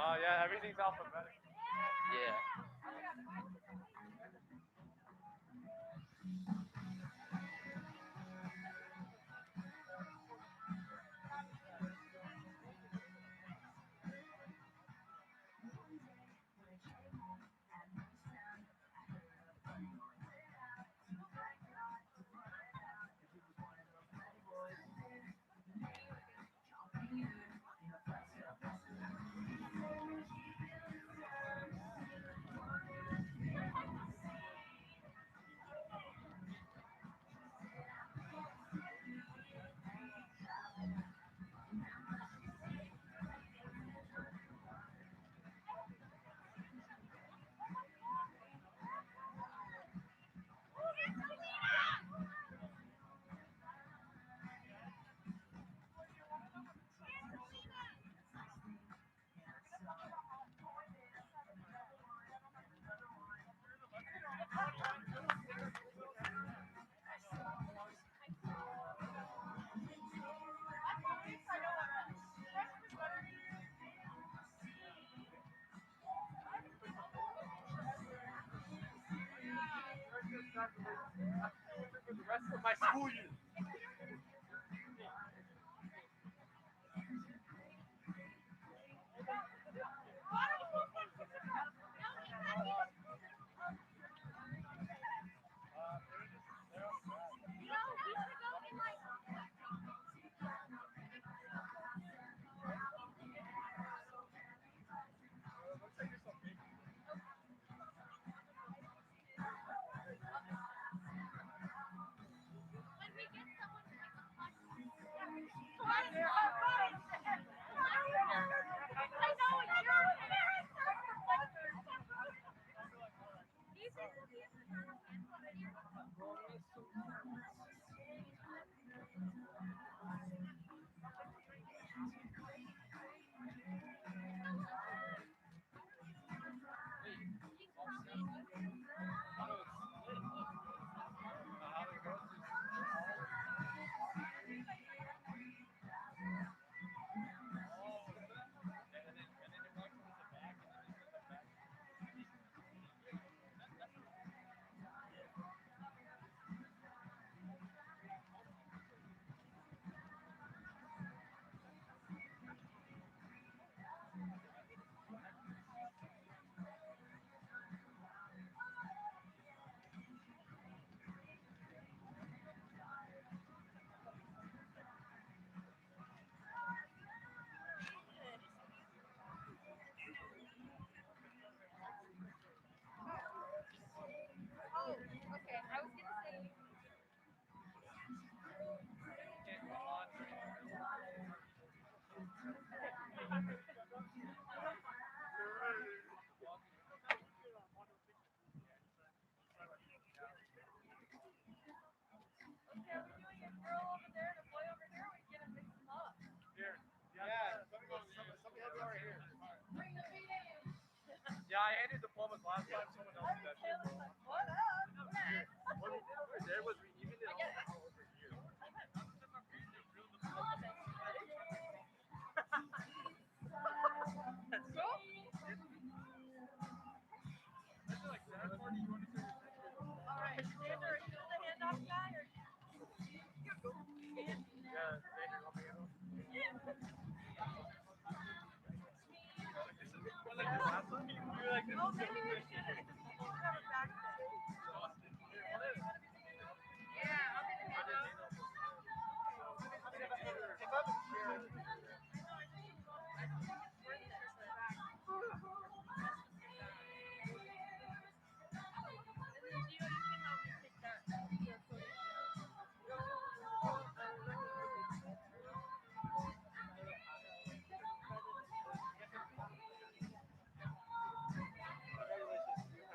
Yeah, everything's alphabetical. Yeah. For the rest of my school year. Yeah, somebody help me over here. Yeah, I handed diplomas last time. Someone else did that shit, bro. What up? What there was we even did all over here. Yeah, Xander, want me to go? Well, like this last one, you were like, this is so good. If I'm sure. Congratulations.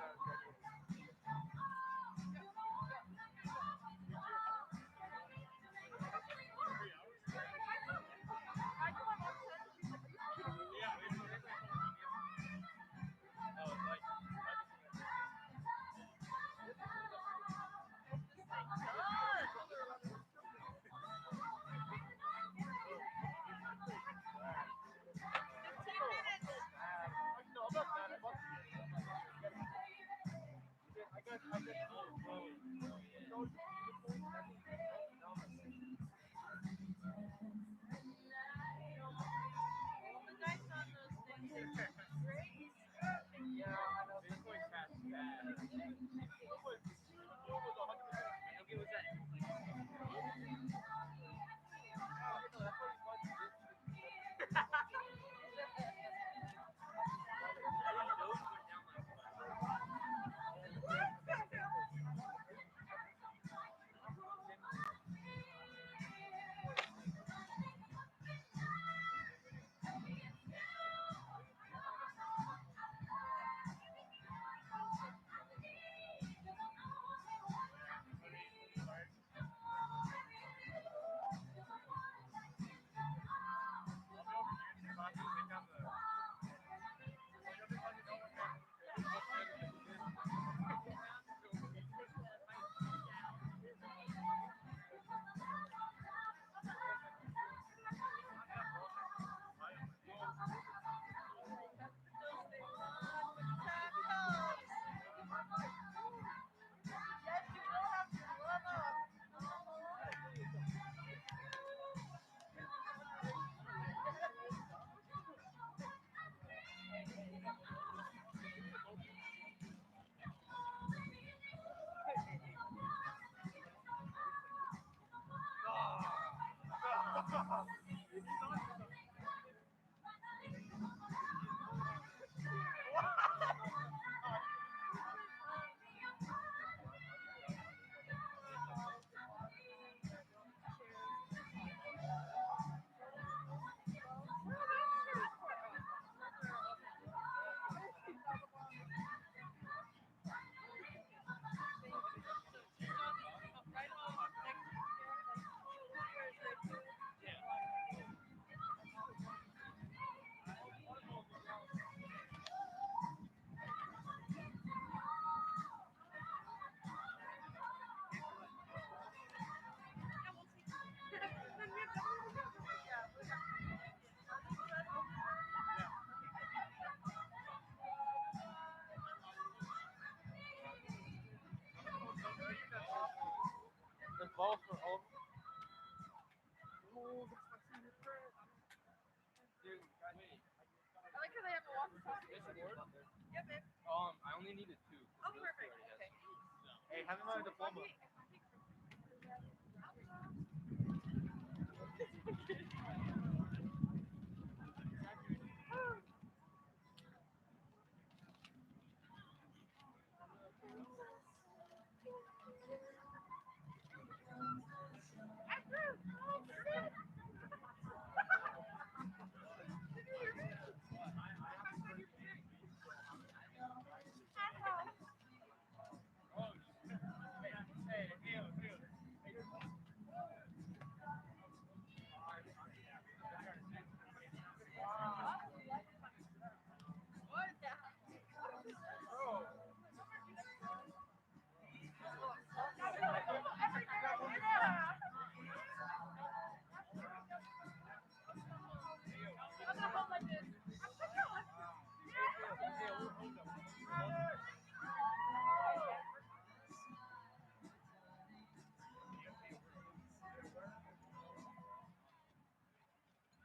I only needed two. Oh, perfect. Okay. Hey, have him on a diploma.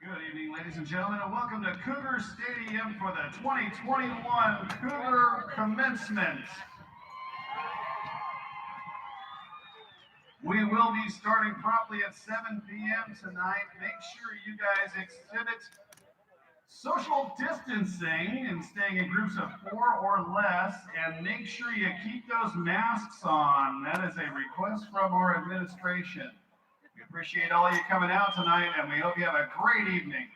Good evening, ladies and gentlemen, and welcome to Cougar Stadium for the 2021 Cougar Commencement. We will be starting promptly at 7 p.m. tonight. Make sure you guys exhibit social distancing and staying in groups of 4 or less, and make sure you keep those masks on. That is a request from our administration. We appreciate all you coming out tonight, and we hope you have a great evening.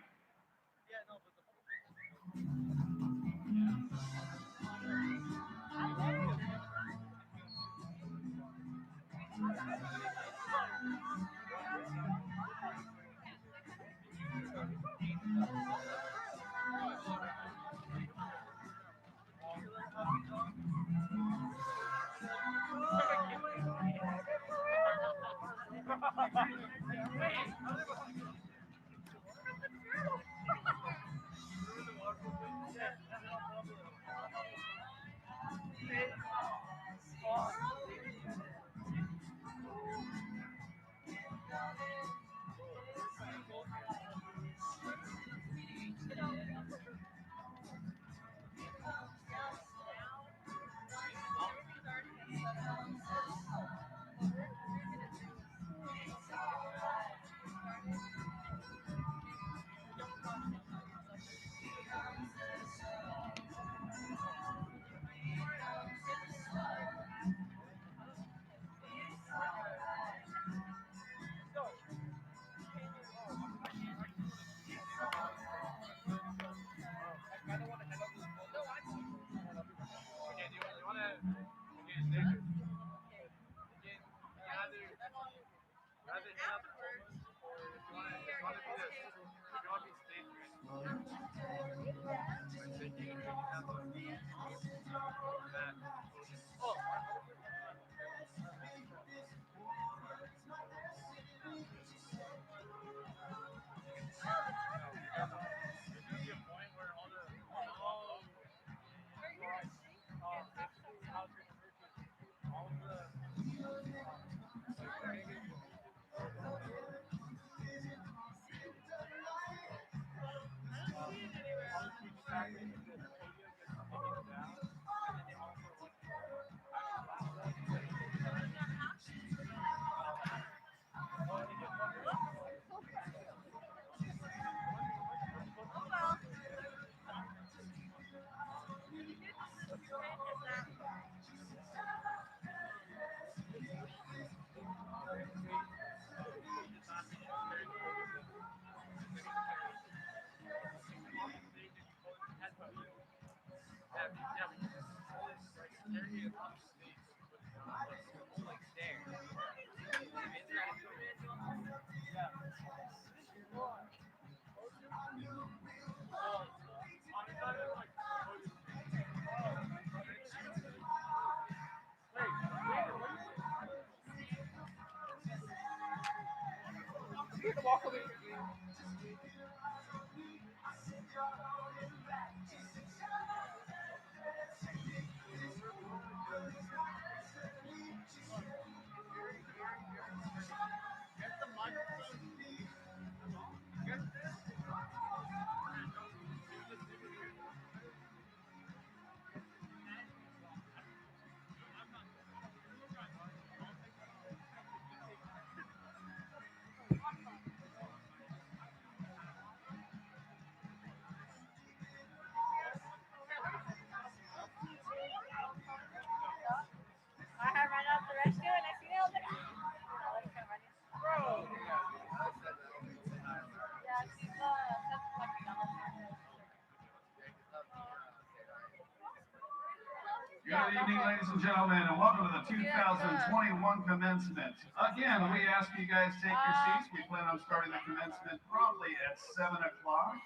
Good evening, ladies and gentlemen, and welcome to the 2021 commencement. Again, we ask you guys take your seats. We plan on starting the commencement promptly at 7 o'clock.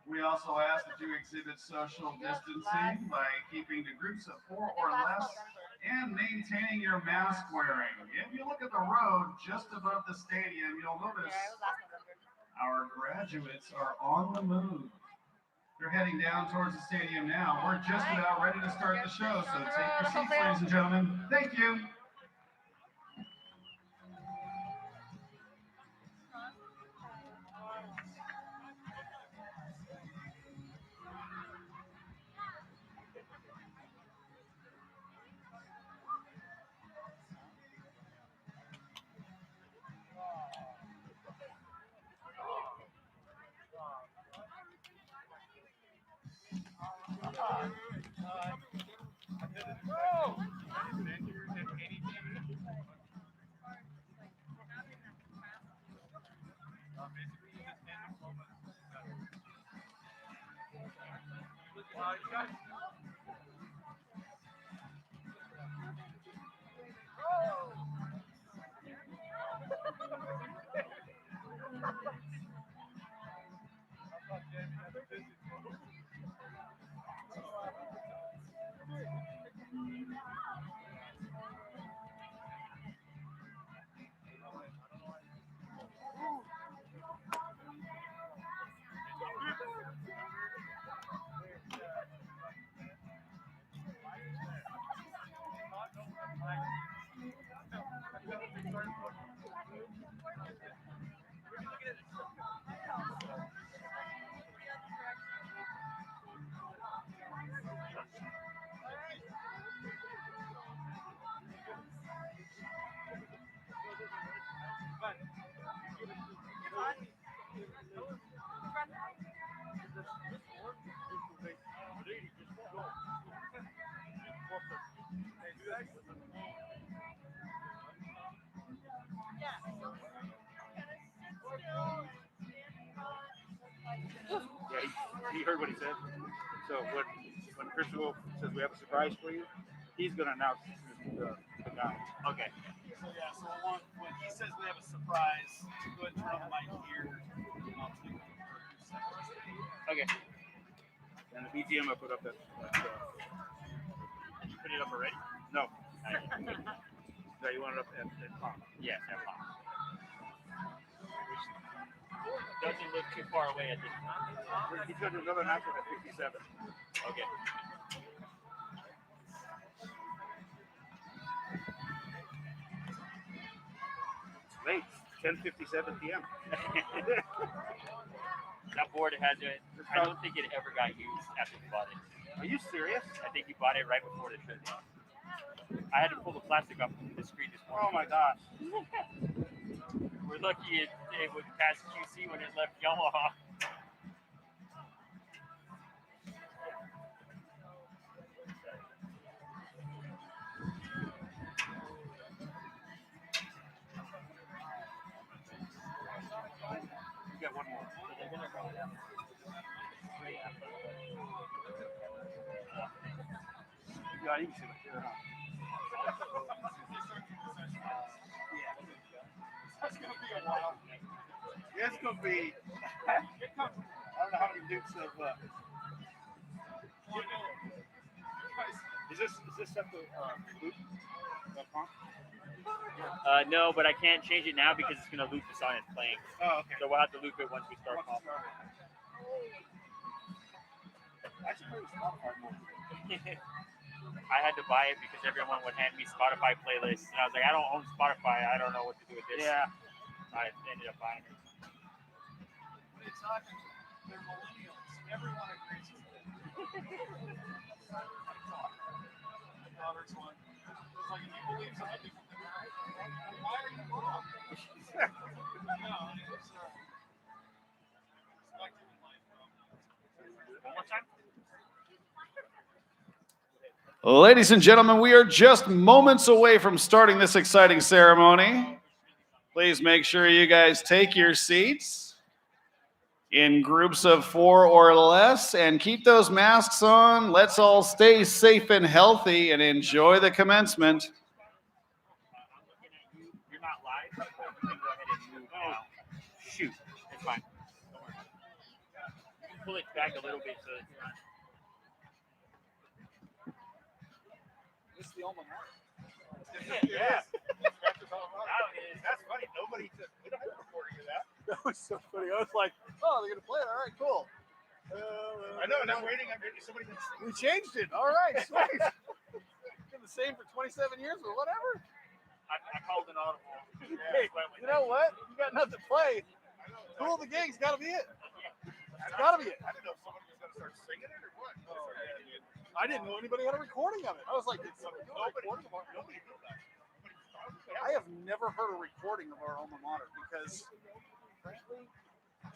We also ask that you exhibit social distancing by keeping to groups of 4 or less and maintaining your mask wearing. If you look at the road just above the stadium, you'll notice our graduates are on the move. They're heading down towards the stadium now. We're just about ready to start the show, so take your seats, ladies and gentlemen. Thank you. He heard what he said. So when Crystal says we have a surprise for you, he's going to announce the guy. Okay. So when he says we have a surprise, go ahead and turn on the mic here. Okay. And the BGM I put up that You put it up already? no. So you want it up at pop? Yes, at pop. Doesn't look too far away at this time. He's going to do another announcement at 57. Okay. Late, 10:57 p.m. That board has it. I don't think it ever got used after he bought it. Are you serious? I think he bought it right before the trip. I had to pull the plastic off the screen this morning. Oh my gosh. We're lucky it would pass QC when it left Yamaha. You got one more. So they're gonna go down. Yeah, you can see it. That's gonna be a while. It's going to be, I don't know how many dukes of, is this set to loop? No, but I can't change it now because it's gonna loop the song it's playing. Oh, okay. So we'll have to loop it once we start. I should play with Spotify more. I had to buy it because everyone would hand me Spotify playlists, and I was like, I don't own Spotify. I don't know what to do with this. Yeah. I ended up buying it. It's not, they're millennials. Everyone agrees with it. My daughter's one. It's like, if you believe something different than that, why are you wrong? No, it's selective in life. One more time. Ladies and gentlemen, we are just moments away from starting this exciting ceremony. Please make sure you guys take your seats. in groups of 4 or less, and keep those masks on. Let's all stay safe and healthy and enjoy the commencement. I'm looking at you. You're not live, but you can go ahead and move now. Shoot. It's fine. Don't worry. You can pull it back a little bit so it's not. This is the alma mater. Yeah. That's funny. Nobody said we don't have a recording of that. That was so funny. I was like, oh, they're gonna play it. All right, cool. I know, and I'm waiting. Somebody can sing. We changed it. All right, sweet. Been the same for 27 years, or whatever. I called an audible. Hey, you know what? You got nothing to play. Cool the gig's got to be it. It's got to be it. I didn't know if somebody was going to start singing it or what. Oh, yeah, dude. I didn't know anybody had a recording of it. I was like, did somebody do a recording of it? Nobody knew that. I have never heard a recording of our alma mater because, frankly, nobody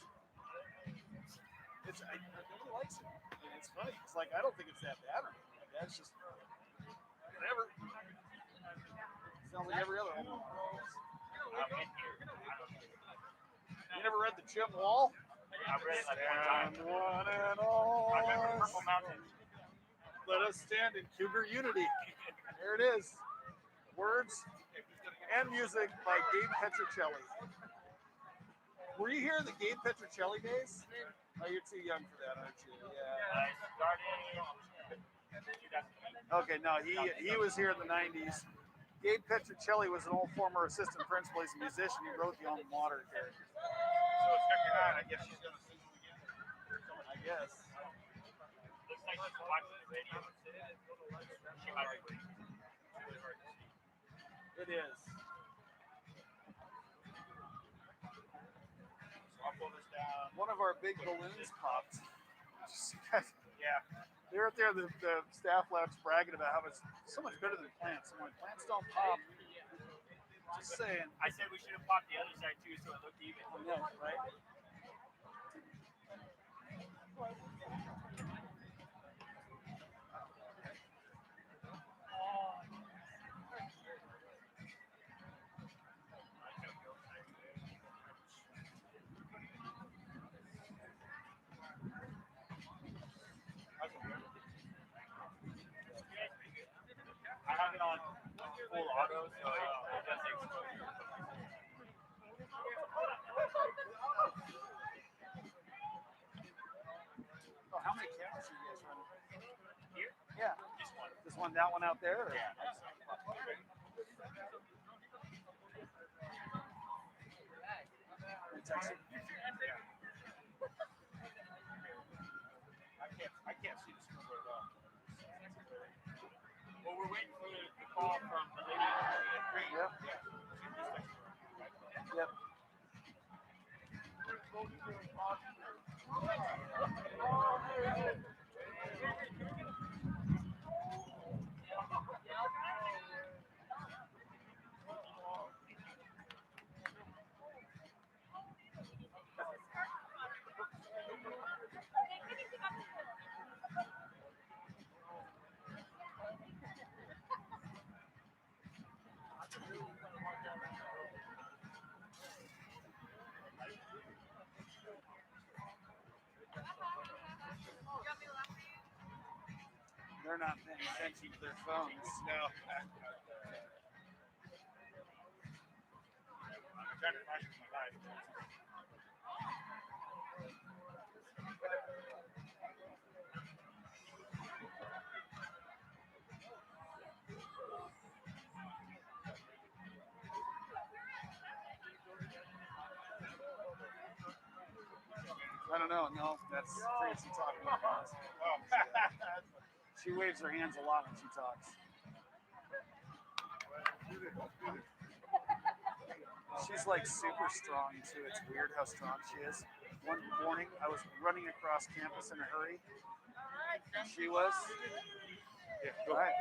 likes it. And it's funny. It's like, I don't think it's that bad or anything like that. It's just whatever. Sounds like every other alma mater. You never read the Jim Wall? I've read it like one time. And one and all. I remember Purple Mountain. Let us stand in Cougar unity. There it is. Words and music by Gabe Petrocelli. Were you here in the Gabe Petrocelli days? Oh, you're too young for that, aren't you? Yeah. I started in 2008. Okay, no, he was here in the 90s. Gabe Petrocelli was an old former assistant principal. He's a musician. He wrote the alma mater here. So check it out. I guess she's going to sing them again. I guess. Looks like she's watching the video. She might be waiting. It's really hard to see. It is. So I'll pull this down. One of our big balloons popped. Yeah. They're out there, the staff lab's bragging about how it's so much better than plants. I'm like, plants don't pop. Just saying. I said we should have popped the other side too, so it looked even. I know, right? I have it on full auto, so it does the exposure. Oh, how many cameras are you guys running? Here? Yeah. This one. This one, that one out there? Or? Yeah. It's actually, I can't see the screen at all. Well, we're waiting for the call from the lady at 3. Yep. Yep. They're not paying attention to their phones. No. I'm trying to flash my life. I don't know. No, that's Tracy talking about us. Oh. She waves her hands a lot when she talks. She's like super strong too. It's weird how strong she is. One morning I was running across campus in a hurry. She was. Yeah, All go. right.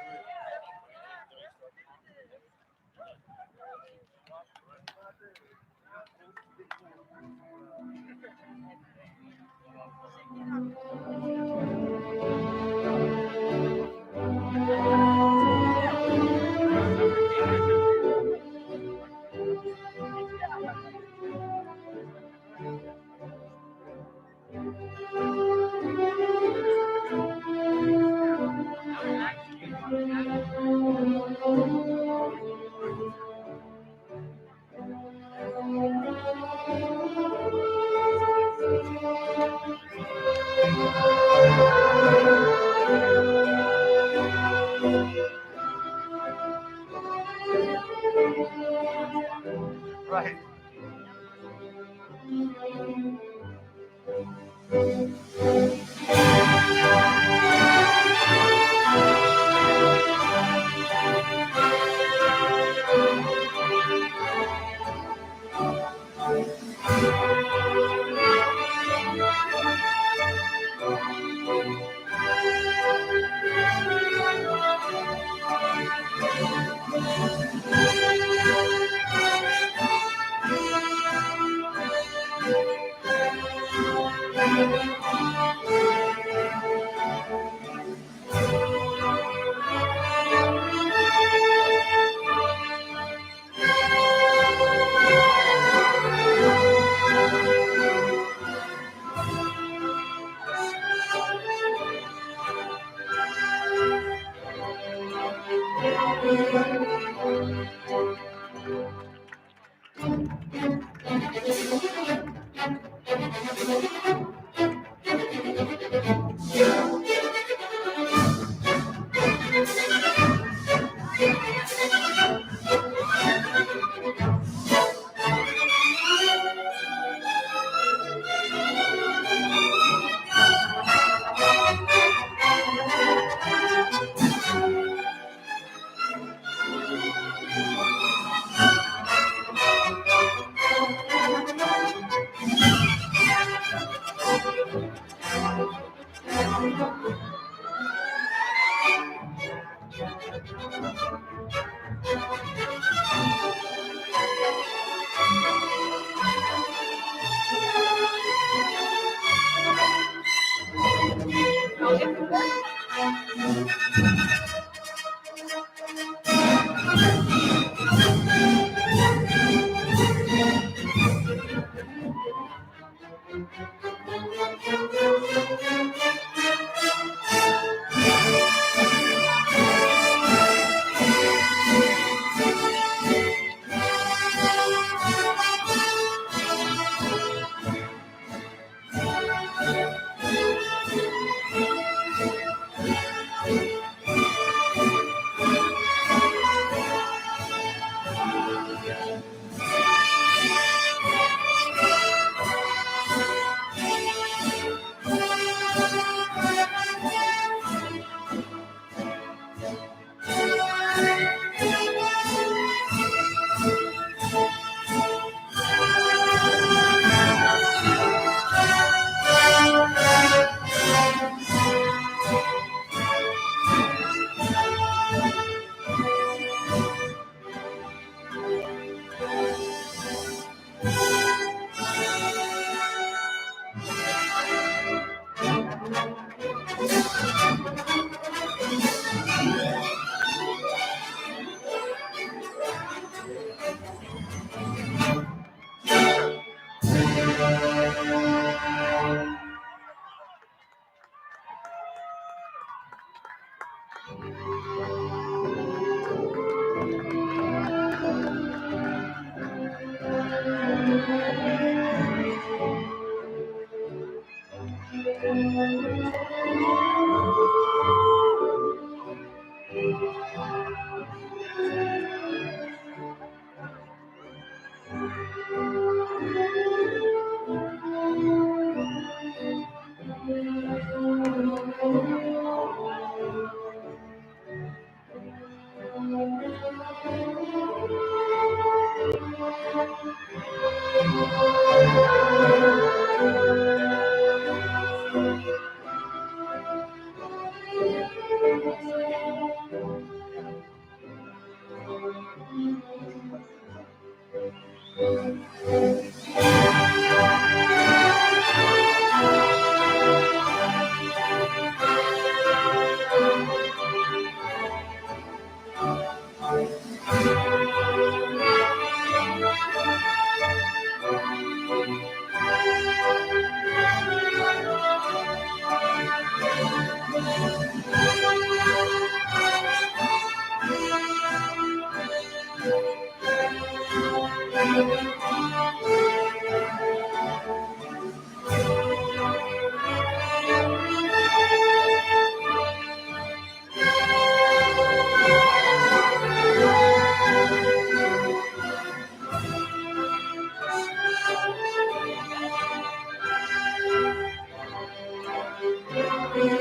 Right. You're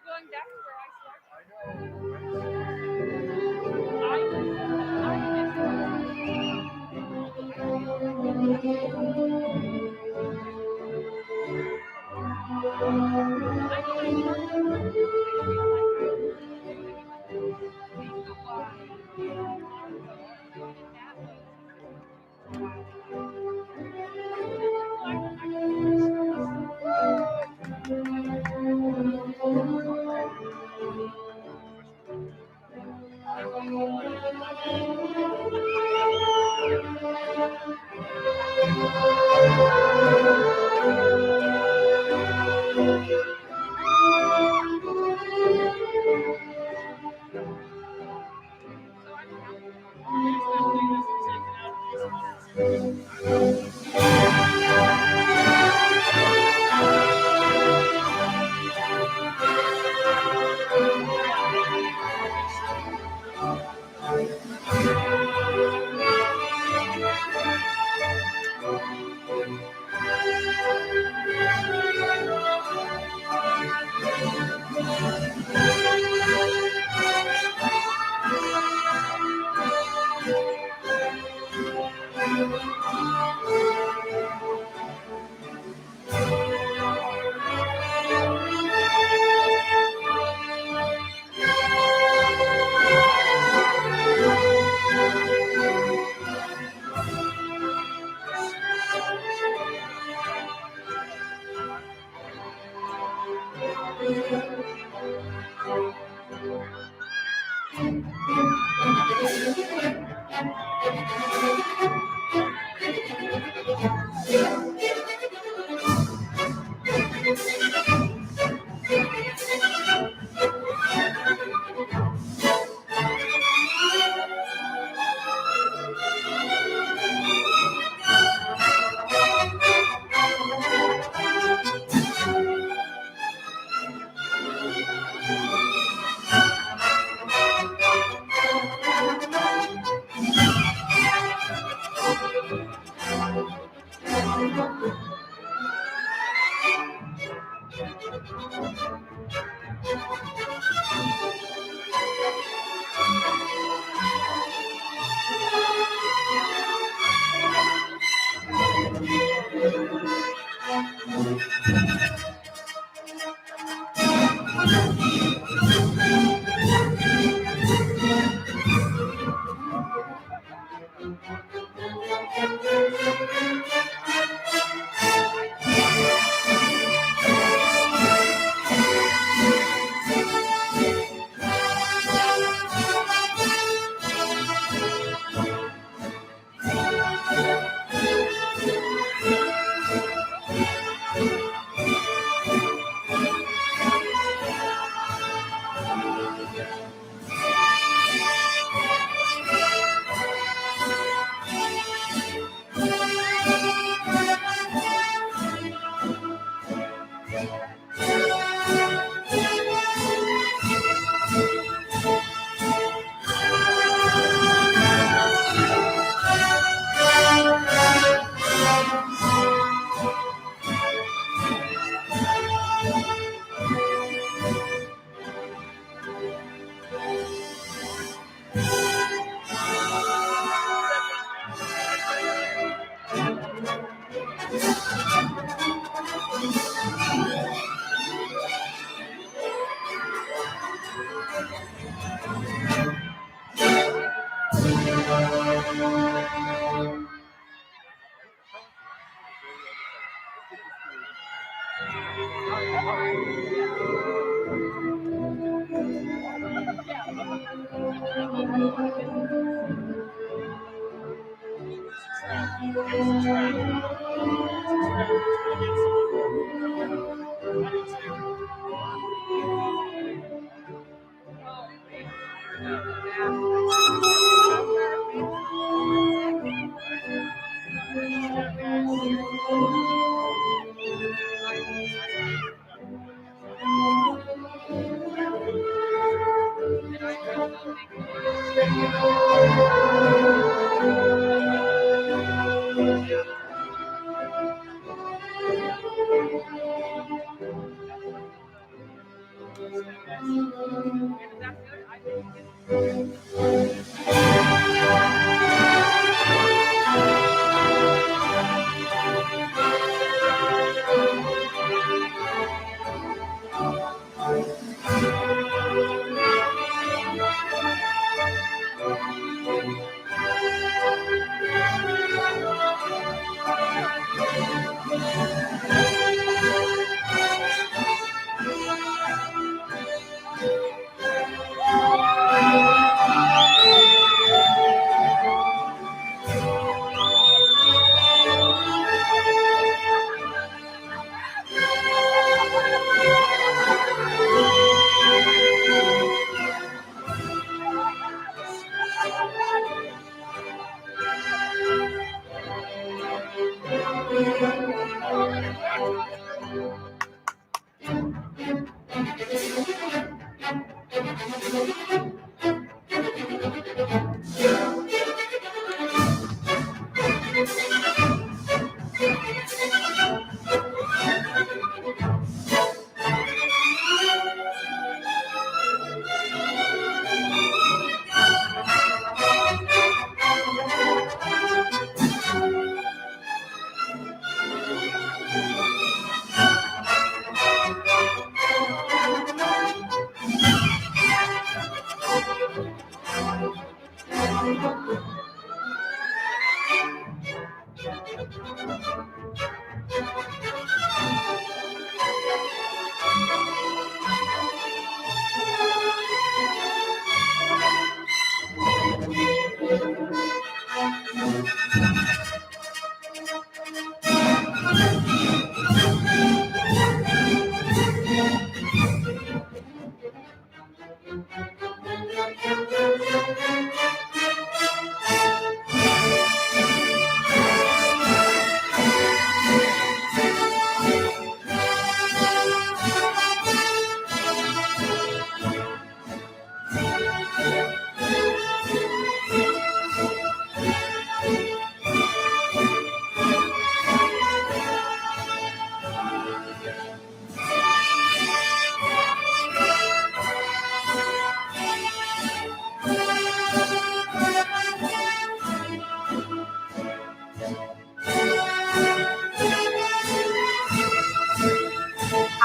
going back to where I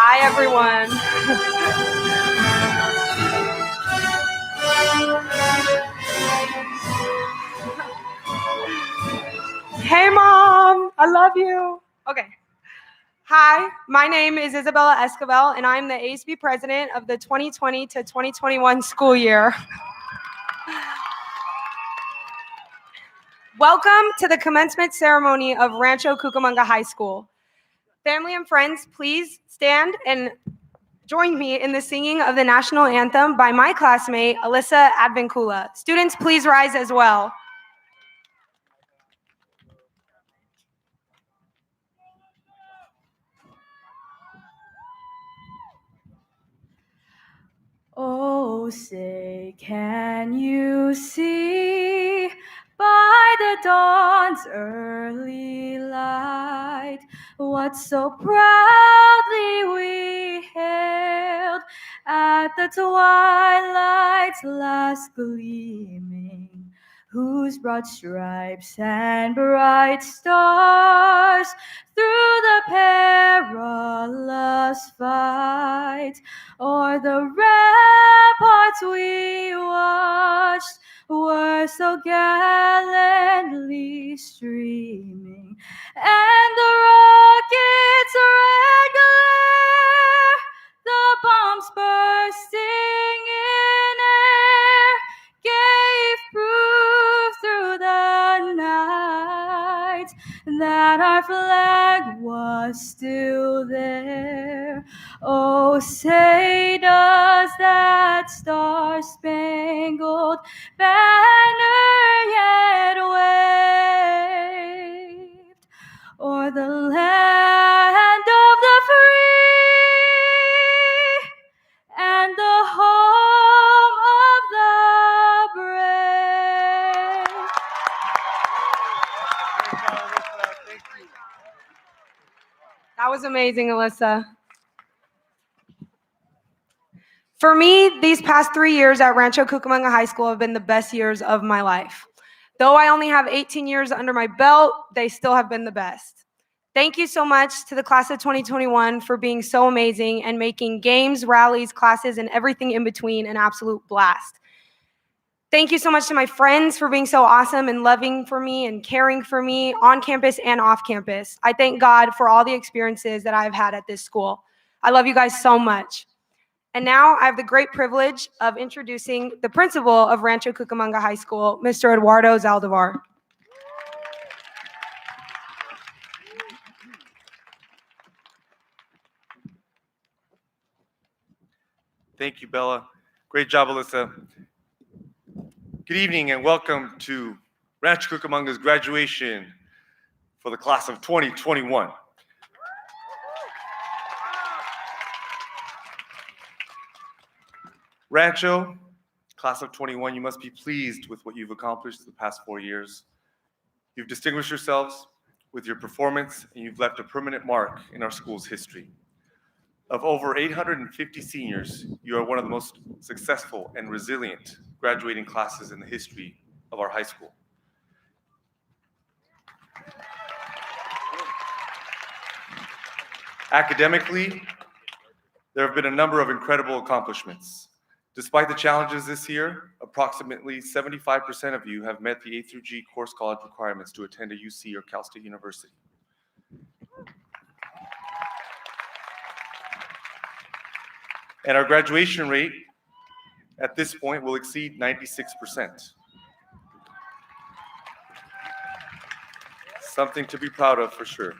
Hi, everyone. Hey, Mom. I love you. Okay. Hi, my name is Isabella Escobar, and I'm the ASB president of the 2020 to 2021 school year. Welcome to the commencement ceremony of Rancho Cucamonga High School. Family and friends, please stand and join me in the singing of the national anthem by my classmate, Alyssa Advincula. Students, please rise as well. Oh, say, can you see by the dawn's early light what so proudly we hailed at the twilight's last gleaming, whose broad stripes and bright stars through the perilous fight o'er the ramparts we watched were so gallantly streaming, and the rocket's red glare, the bombs bursting in air, are still there. Oh, say does that star-spangled banner yet wave, o'er the land of the free and the home of the brave. Thank you. That was amazing, Alyssa. For me, these past 3 years at Rancho Cucamonga High School have been the best years of my life. Though I only have 18 years under my belt, they still have been the best. Thank you so much to the class of 2021 for being so amazing and making games, rallies, classes, and everything in between an absolute blast. Thank you so much to my friends for being so awesome and loving for me and caring for me on campus and off campus. I thank God for all the experiences that I've had at this school. I love you guys so much. And now I have the great privilege of introducing the principal of Rancho Cucamonga High School, Mr. Eduardo Zaldivar. Thank you, Bella. Great job, Alyssa. Good evening and welcome to Rancho Cucamonga's graduation for the class of 2021. Rancho, class of 21, you must be pleased with what you've accomplished the past 4 years. You've distinguished yourselves with your performance and you've left a permanent mark in our school's history. Of over 850 seniors, you are one of the most successful and resilient graduating classes in the history of our high school. Academically, there have been a number of incredible accomplishments. Despite the challenges this year, approximately 75% of you have met the A through G course college requirements to attend a UC or Cal State University. And our graduation rate at this point will exceed 96%. Something to be proud of for sure.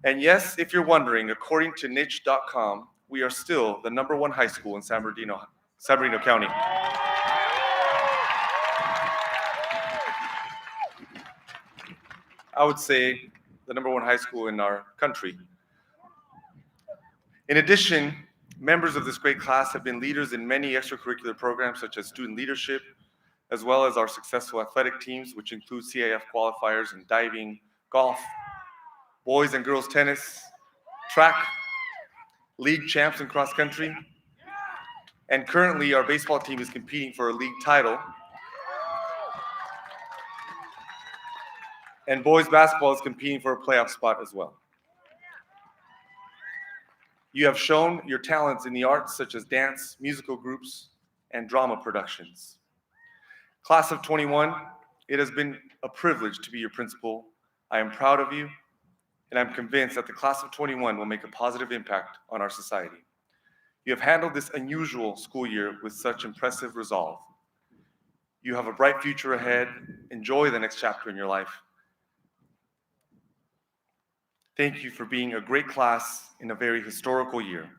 And yes, if you're wondering, according to niche.com, we are still the #1 high school in San Bernardino County. I would say the #1 high school in our country. In addition, members of this great class have been leaders in many extracurricular programs such as student leadership, as well as our successful athletic teams, which include CIF qualifiers in diving, golf, boys and girls tennis, track, league champs in cross country, and currently our baseball team is competing for a league title. And boys basketball is competing for a playoff spot as well. You have shown your talents in the arts such as dance, musical groups, and drama productions. Class of 21, it has been a privilege to be your principal. I am proud of you, and I'm convinced that the class of 21 will make a positive impact on our society. You have handled this unusual school year with such impressive resolve. You have a bright future ahead. Enjoy the next chapter in your life. Thank you for being a great class in a very historical year.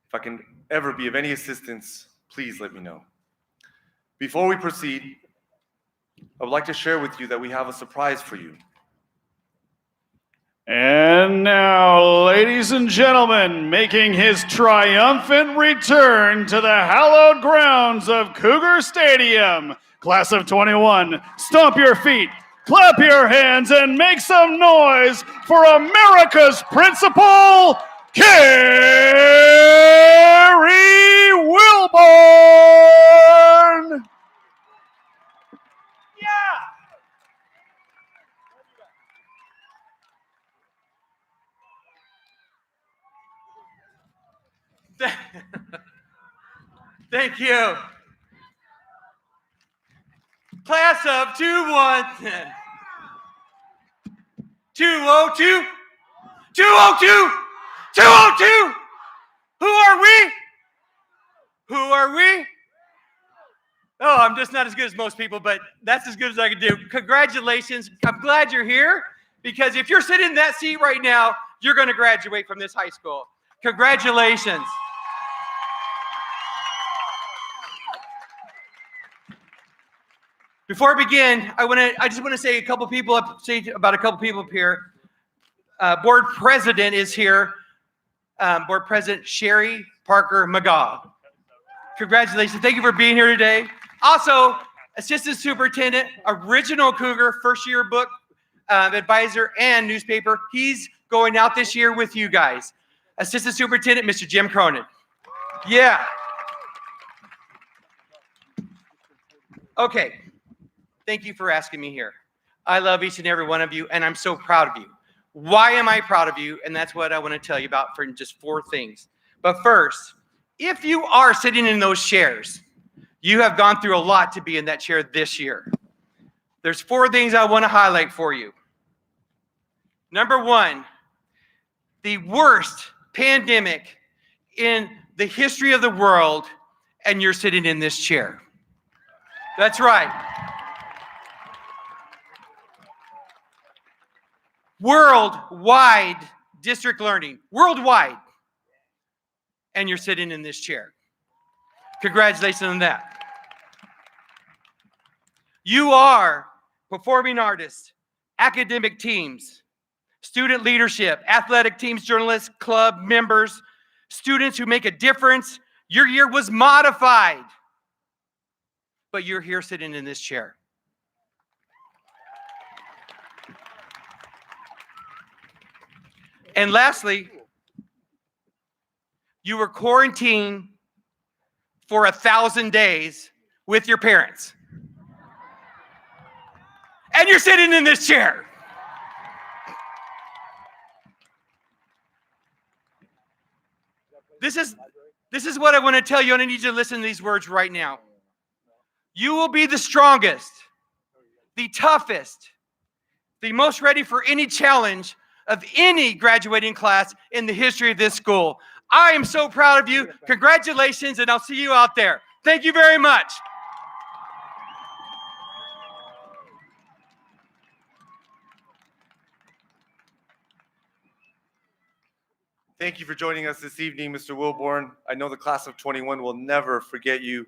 If I can ever be of any assistance, please let me know. Before we proceed, I would like to share with you that we have a surprise for you. And now, ladies and gentlemen, making his triumphant return to the hallowed grounds of Cougar Stadium, class of 21, stomp your feet, clap your hands, and make some noise for America's principal, Carrie Wilborn! Thank you. Class of 2-1. 202. 202. 202. Who are we? Who are we? Oh, I'm just not as good as most people, but that's as good as I can do. Congratulations. I'm glad you're here because if you're sitting in that seat right now, you're going to graduate from this high school. Congratulations. Before I begin, I just want to say about a couple people up here. Board president is here. Board President Sherry Parker McGaw. Congratulations. Thank you for being here today. Also, Assistant Superintendent, original Cougar, first year book advisor and newspaper. He's going out this year with you guys. Assistant Superintendent, Mr. Jim Cronin. Yeah. Okay. Thank you for asking me here. I love each and every one of you, and I'm so proud of you. Why am I proud of you? And that's what I want to tell you about for just 4 things. But first, if you are sitting in those chairs, you have gone through a lot to be in that chair this year. There's 4 things I want to highlight for you. Number 1, the worst pandemic in the history of the world, and you're sitting in this chair. That's right. Worldwide district learning, worldwide, and you're sitting in this chair. Congratulations on that. You are performing artists, academic teams, student leadership, athletic teams, journalists, club members, students who make a difference. Your year was modified, but you're here sitting in this chair. And lastly, you were quarantined for 1,000 days with your parents. And you're sitting in this chair. This is what I want to tell you, and I need you to listen to these words right now. You will be the strongest, the toughest, the most ready for any challenge of any graduating class in the history of this school. I am so proud of you. Congratulations, and I'll see you out there. Thank you very much. Thank you for joining us this evening, Mr. Wilborn. I know the class of 21 will never forget you.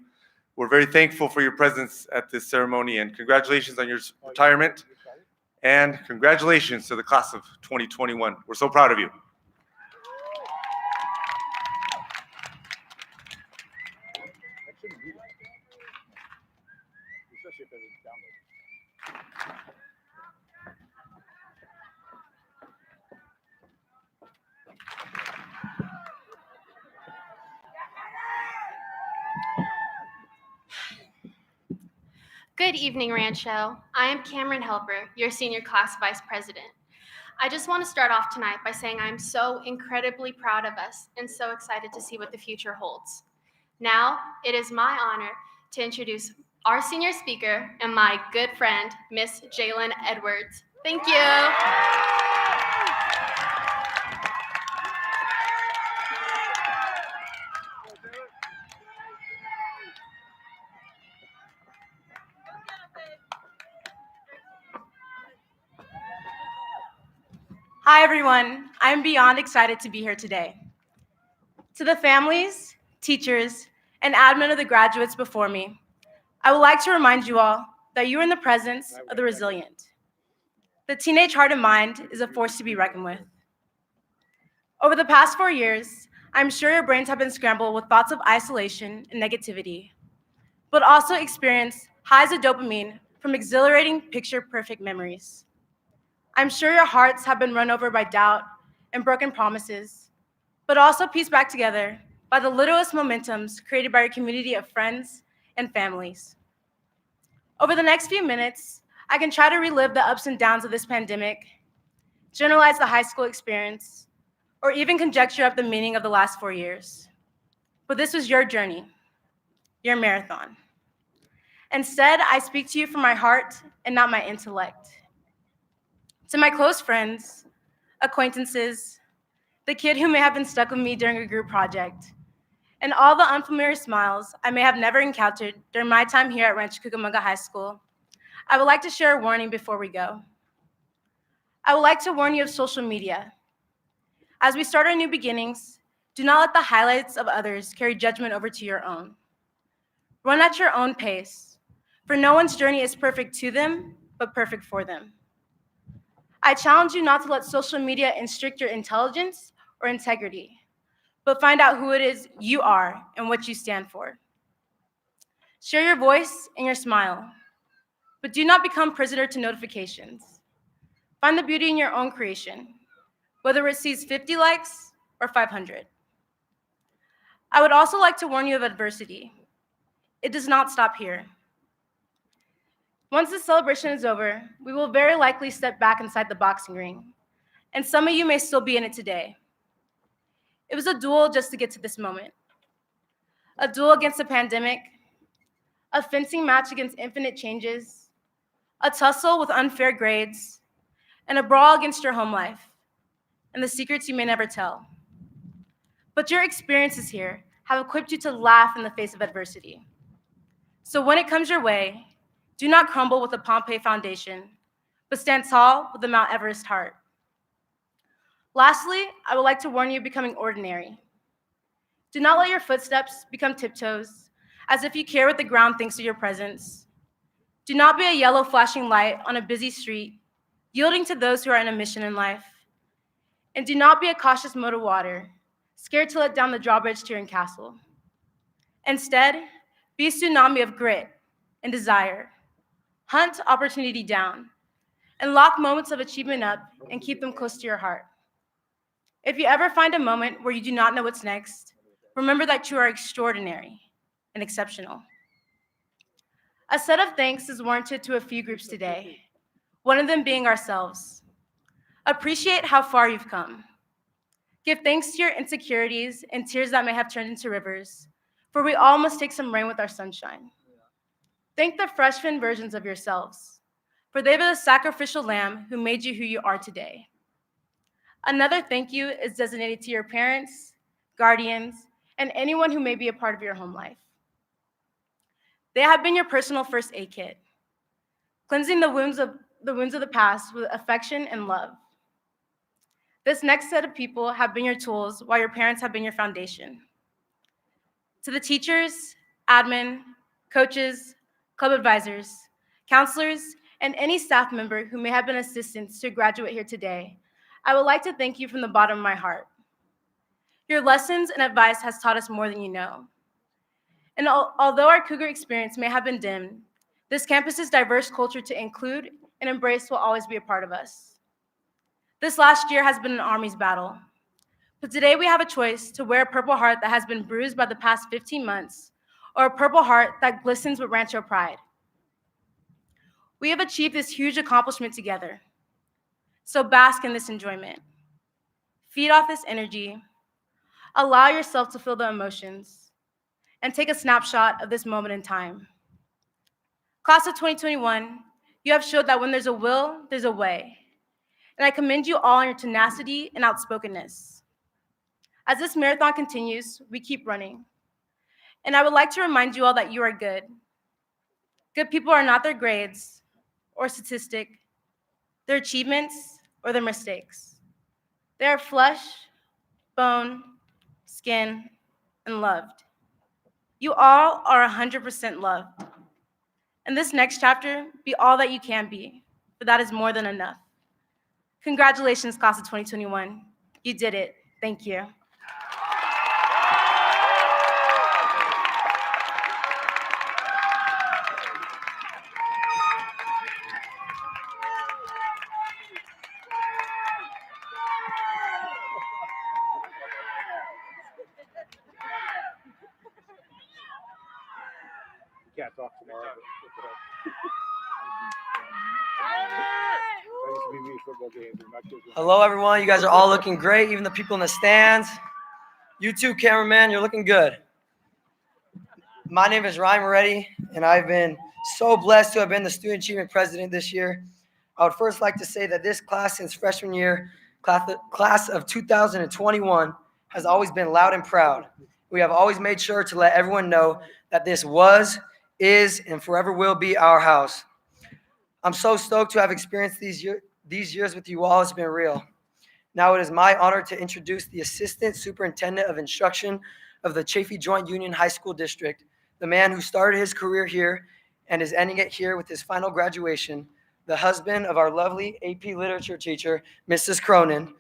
We're very thankful for your presence at this ceremony, and congratulations on your retirement. And congratulations to the class of 2021. We're so proud of you. Good evening, Rancho. I am Cameron Helper, your senior class vice president. I just want to start off tonight by saying I'm so incredibly proud of us and so excited to see what the future holds. Now, it is my honor to introduce our senior speaker and my good friend, Miss Jalen Edwards. Thank you. Hi, everyone. I'm beyond excited to be here today. To the families, teachers, and admin of the graduates before me, I would like to remind you all that you are in the presence of the resilient. The teenage heart and mind is a force to be reckoned with. Over the past 4 years, I'm sure your brains have been scrambled with thoughts of isolation and negativity, but also experienced highs of dopamine from exhilarating picture-perfect memories. I'm sure your hearts have been run over by doubt and broken promises, but also pieced back together by the littlest momentums created by your community of friends and families. Over the next few minutes, I can try to relive the ups and downs of this pandemic, generalize the high school experience, or even conjecture up the meaning of the last 4 years. But this was your journey, your marathon. Instead, I speak to you from my heart and not my intellect. To my close friends, acquaintances, the kid who may have been stuck with me during a group project, and all the unfamiliar smiles I may have never encountered during my time here at Rancho Cucamonga High School, I would like to share a warning before we go. I would like to warn you of social media. As we start our new beginnings, do not let the highlights of others carry judgment over to your own. Run at your own pace, for no one's journey is perfect to them, but perfect for them. I challenge you not to let social media instruct your intelligence or integrity, but find out who it is you are and what you stand for. Share your voice and your smile, but do not become prisoner to notifications. Find the beauty in your own creation, whether it sees 50 likes or 500. I would also like to warn you of adversity. It does not stop here. Once the celebration is over, we will very likely step back inside the boxing ring, and some of you may still be in it today. It was a duel just to get to this moment. A duel against a pandemic, a fencing match against infinite changes, a tussle with unfair grades, and a brawl against your home life, and the secrets you may never tell. But your experiences here have equipped you to laugh in the face of adversity. So when it comes your way, do not crumble with a Pompeii foundation, but stand tall with a Mount Everest heart. Lastly, I would like to warn you of becoming ordinary. Do not let your footsteps become tiptoes, as if you care what the ground thinks of your presence. Do not be a yellow flashing light on a busy street, yielding to those who are on a mission in life. And do not be a cautious moat of water, scared to let down the drawbridge to your castle. Instead, be a tsunami of grit and desire. Hunt opportunity down, and lock moments of achievement up and keep them close to your heart. If you ever find a moment where you do not know what's next, remember that you are extraordinary and exceptional. A set of thanks is warranted to a few groups today, one of them being ourselves. Appreciate how far you've come. Give thanks to your insecurities and tears that may have turned into rivers, for we all must take some rain with our sunshine. Thank the freshman versions of yourselves, for they were the sacrificial lamb who made you who you are today. Another thank you is designated to your parents, guardians, and anyone who may be a part of your home life. They have been your personal first aid kit, cleansing the wounds of the past with affection and love. This next set of people have been your tools, while your parents have been your foundation. To the teachers, admin, coaches, club advisors, counselors, and any staff member who may have been assistants to graduate here today, I would like to thank you from the bottom of my heart. Your lessons and advice has taught us more than you know. And although our Cougar experience may have been dim, this campus's diverse culture to include and embrace will always be a part of us. This last year has been an Army's battle, but today we have a choice to wear a Purple Heart that has been bruised by the past 15 months, or a Purple Heart that glistens with Rancho pride. We have achieved this huge accomplishment together, so bask in this enjoyment. Feed off this energy, allow yourself to feel the emotions, and take a snapshot of this moment in time. Class of 2021, you have showed that when there's a will, there's a way. And I commend you all on your tenacity and outspokenness. As this marathon continues, we keep running. And I would like to remind you all that you are good. Good people are not their grades or statistic, their achievements or their mistakes. They are flesh, bone, skin, and loved. You all are 100% loved. In this next chapter, be all that you can be, for that is more than enough. Congratulations, class of 2021. You did it. Thank you. Can't talk tomorrow. Hello, everyone. You guys are all looking great, even the people in the stands. You too, cameraman, you're looking good. My name is Ryan Moretti, and I've been so blessed to have been the Student Achievement President this year. I would first like to say that this class since freshman year, class of 2021, has always been loud and proud. We have always made sure to let everyone know that this was, is, and forever will be our house. I'm so stoked to have experienced these years with you all. It's been real. Now it is my honor to introduce the Assistant Superintendent of Instruction of the Chaffee Joint Union High School District, the man who started his career here and is ending it here with his final graduation, the husband of our lovely AP Literature teacher, Mrs. Cronin.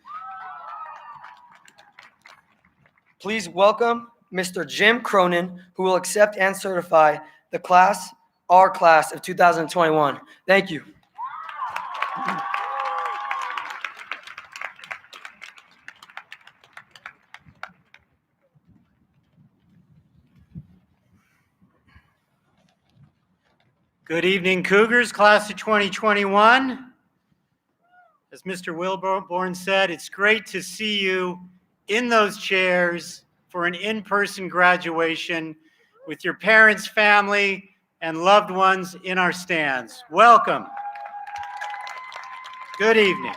Please welcome Mr. Jim Cronin, who will accept and certify the class, our class of 2021. Thank you. Good evening, Cougars, class of 2021. As Mr. Wilborn said, it's great to see you in those chairs for an in-person graduation with your parents, family, and loved ones in our stands. Welcome. Good evening.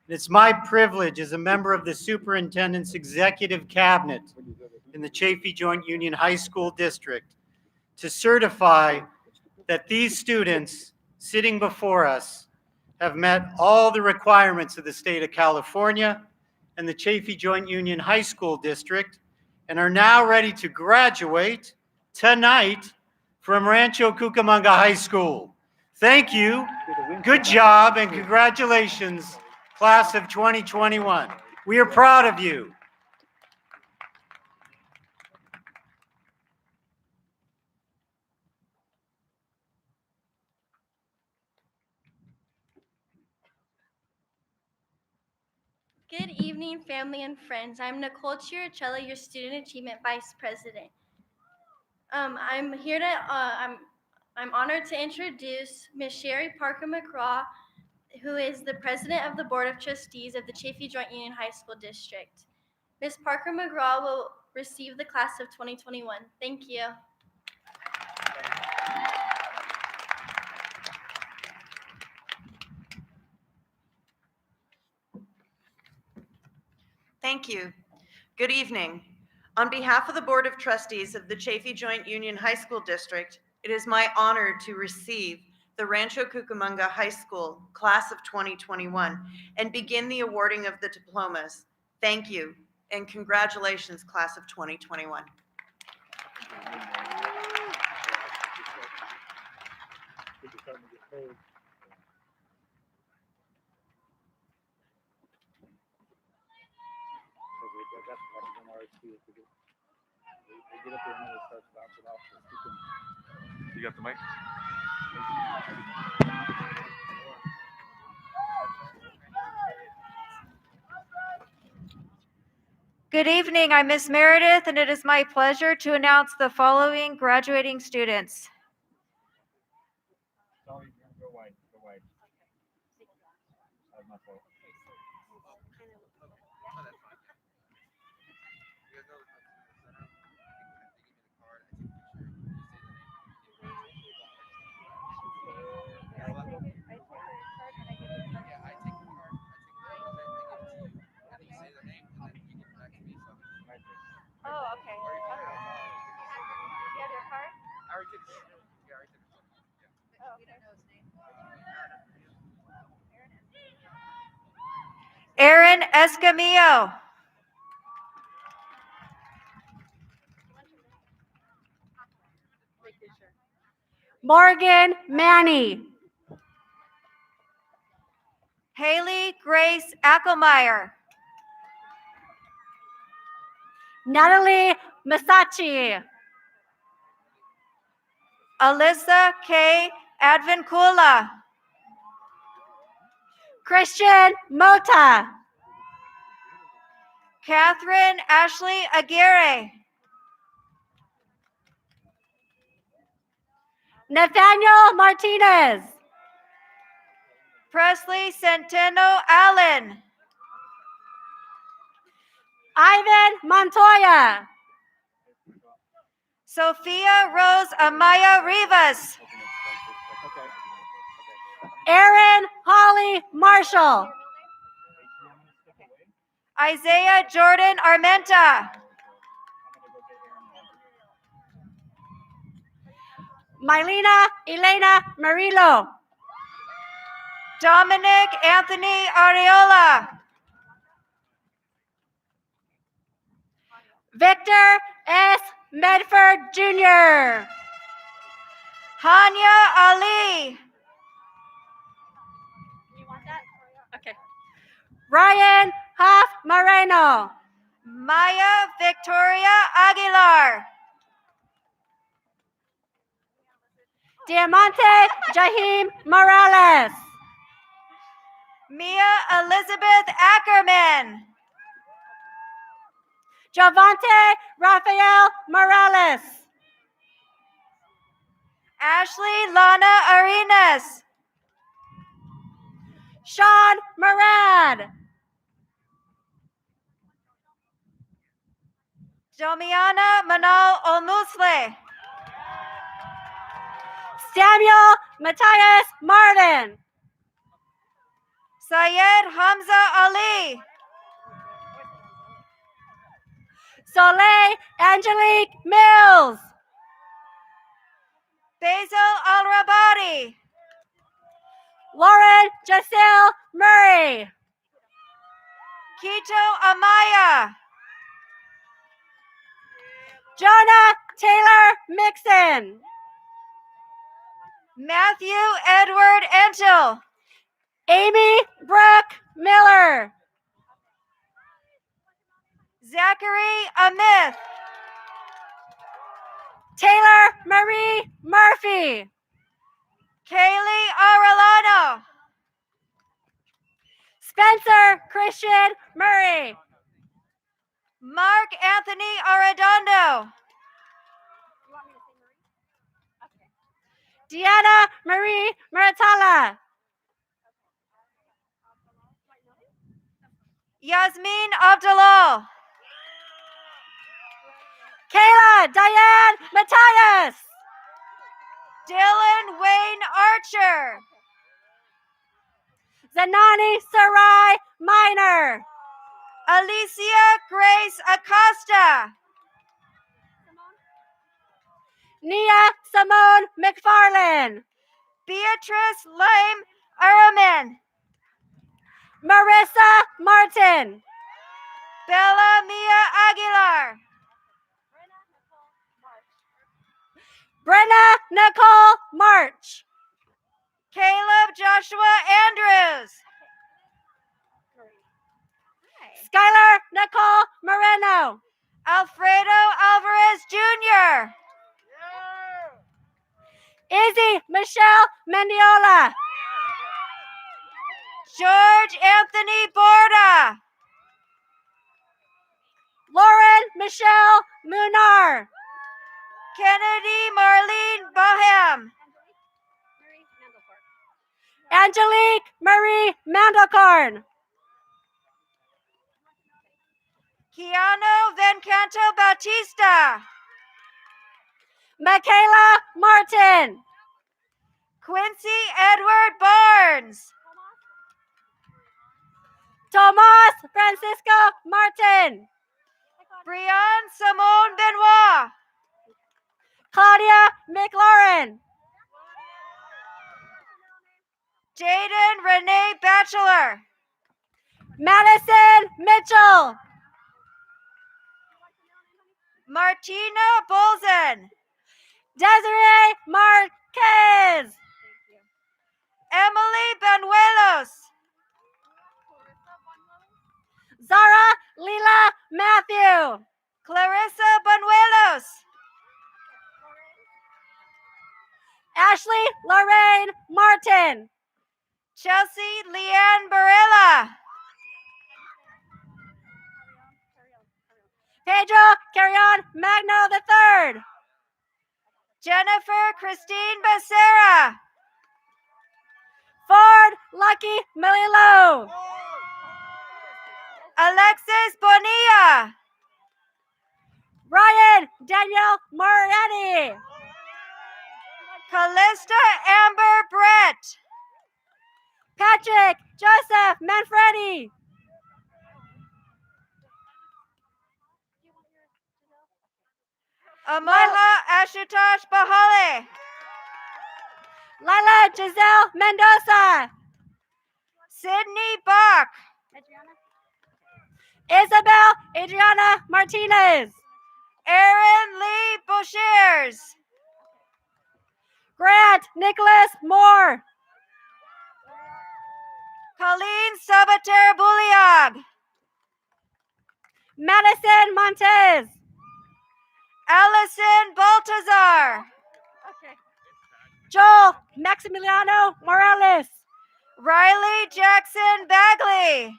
It's my privilege as a member of the Superintendent's Executive Cabinet in the Chaffee Joint Union High School District to certify that these students sitting before us have met all the requirements of the state of California and the Chaffee Joint Union High School District and are now ready to graduate tonight from Rancho Cucamonga High School. Thank you, good job, and congratulations, class of 2021. We are proud of you. Good evening, family and friends. I'm Nicole Chiricella, your Student Achievement Vice President. I'm honored to introduce Ms. Sherry Parker McCraw, who is the President of the Board of Trustees of the Chaffee Joint Union High School District. Ms. Parker McCraw will receive the class of 2021. Thank you. Thank you. Good evening. On behalf of the Board of Trustees of the Chaffee Joint Union High School District, it is my honor to receive the Rancho Cucamonga High School Class of 2021 and begin the awarding of the diplomas. Thank you and congratulations, Class of 2021. You got the mic? Good evening, I'm Miss Meredith, and it is my pleasure to announce the following graduating students. Oh, okay. You have your card? I already did. Yeah, I already did. Oh, okay. Aaron Escamillo. Morgan Manny. Haley Grace Ackelmeyer. Natalie Masachi. Alyssa K. Advincula. Christian Mota. Catherine Ashley Aguirre. Nathaniel Martinez. Presley Centeno Allen. Ivan Montoya. Sophia Rose Amaya Rivas. Aaron Holly Marshall. Isaiah Jordan Armenta. Mylena Elena Marillo. Dominic Anthony Areola. Victor S. Medford Jr. Hanya Ali. Okay. Ryan Huff Moreno. Maya Victoria Aguilar. Diamante Jaheim Morales. Mia Elizabeth Ackerman. Javante Rafael Morales. Ashley Lana Arenas. Sean Murad. Domiana Manal Olmusle. Samuel Matthias Martin. Syed Hamza Ali. Soleil Angelique Mills. Basil Al-Rabadi. Lauren Jacelle Murray. Kito Amaya. Jonah Taylor Mixon. Matthew Edward Entel. Amy Brooke Miller. Zachary Amith. Taylor Marie Murphy. Kaylee Arellano. Spencer Christian Murray. Mark Anthony Arredondo. Deanna Marie Muratala. Yasmin Abdullah. Kayla Diane Matthias. Dylan Wayne Archer. Zanani Sarai Minor. Alicia Grace Acosta. Nia Simone McFarlane. Beatrice Lame Araman. Marissa Martin. Bella Mia Aguilar. Brenna Nicole March. Caleb Joshua Andrews. Skylar Nicole Moreno. Alfredo Alvarez Jr. Izzy Michelle Mendiola. George Anthony Borda. Lauren Michelle Munar. Kennedy Marlene Bohem. Angelique Marie Mandelkorn. Keanu Vencanto Bautista. Michaela Martin. Quincy Edward Barnes. Tomas Francisco Martin. Brian Simone Benoit. Claudia McLaurin. Jaden Renee Batchelor. Madison Mitchell. Martina Bolzen. Desiree Marquez. Emily Banuelos. Zara Lila Matthew. Clarissa Banuelos. Ashley Lorraine Martin. Chelsea Leanne Barella. Pedro Carrion Magno III. Jennifer Christine Becerra. Ford Lucky Melilo. Alexis Bonilla. Ryan Daniel Moretti. Callista Amber Brett. Patrick Joseph Manfredi. Amaha Ashutosh Bahale. Lila Giselle Mendoza. Sydney Bach. Isabel Adriana Martinez. Aaron Lee Bouchers. Grant Nicholas Moore. Colleen Sabater Buliag. Madison Montez. Allison Baltazar. Joel Maximiliano Morales. Riley Jackson Bagley.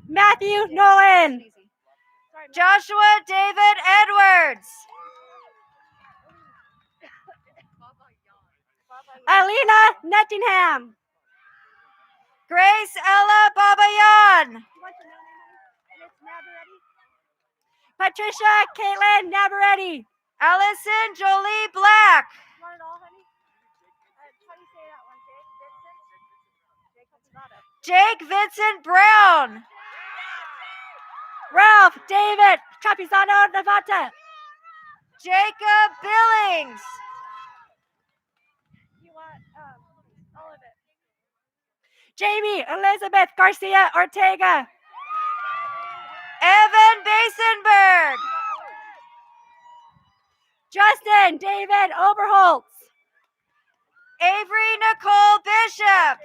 Matthew Nolan. Joshua David Edwards. Alina Nettingham. Grace Ella Babayan. Patricia Caitlin Navarrete. Allison Jolie Black. Jake Vincent Brown. Ralph David Trapizano Navata. Jacob Billings. Jamie Elizabeth Garcia Ortega. Evan Basenberg. Justin David Oberholtz. Avery Nicole Bishop.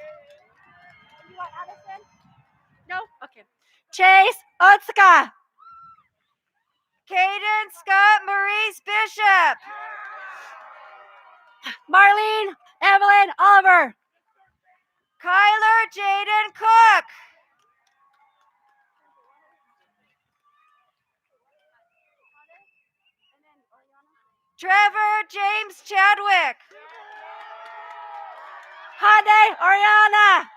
No? Okay. Chase Otsuka. Caden Scott Maurice Bishop. Marlene Evelyn Oliver. Kyler Jaden Cook. Trevor James Chadwick. Hyundai Oriana.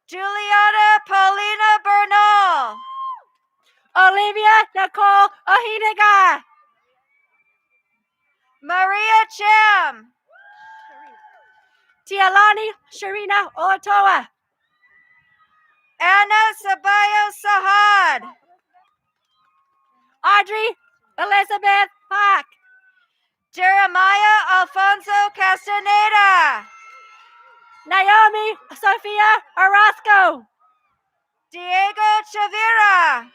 Juliana Paulina Bernal. Olivia Nicole Ohiniga. Maria Cham. Tialani Sharina Olatoa. Anna Sabayo Sahad. Audrey Elizabeth Pack. Jeremiah Alfonso Castaneda. Naomi Sofia Orozco. Diego Chavira.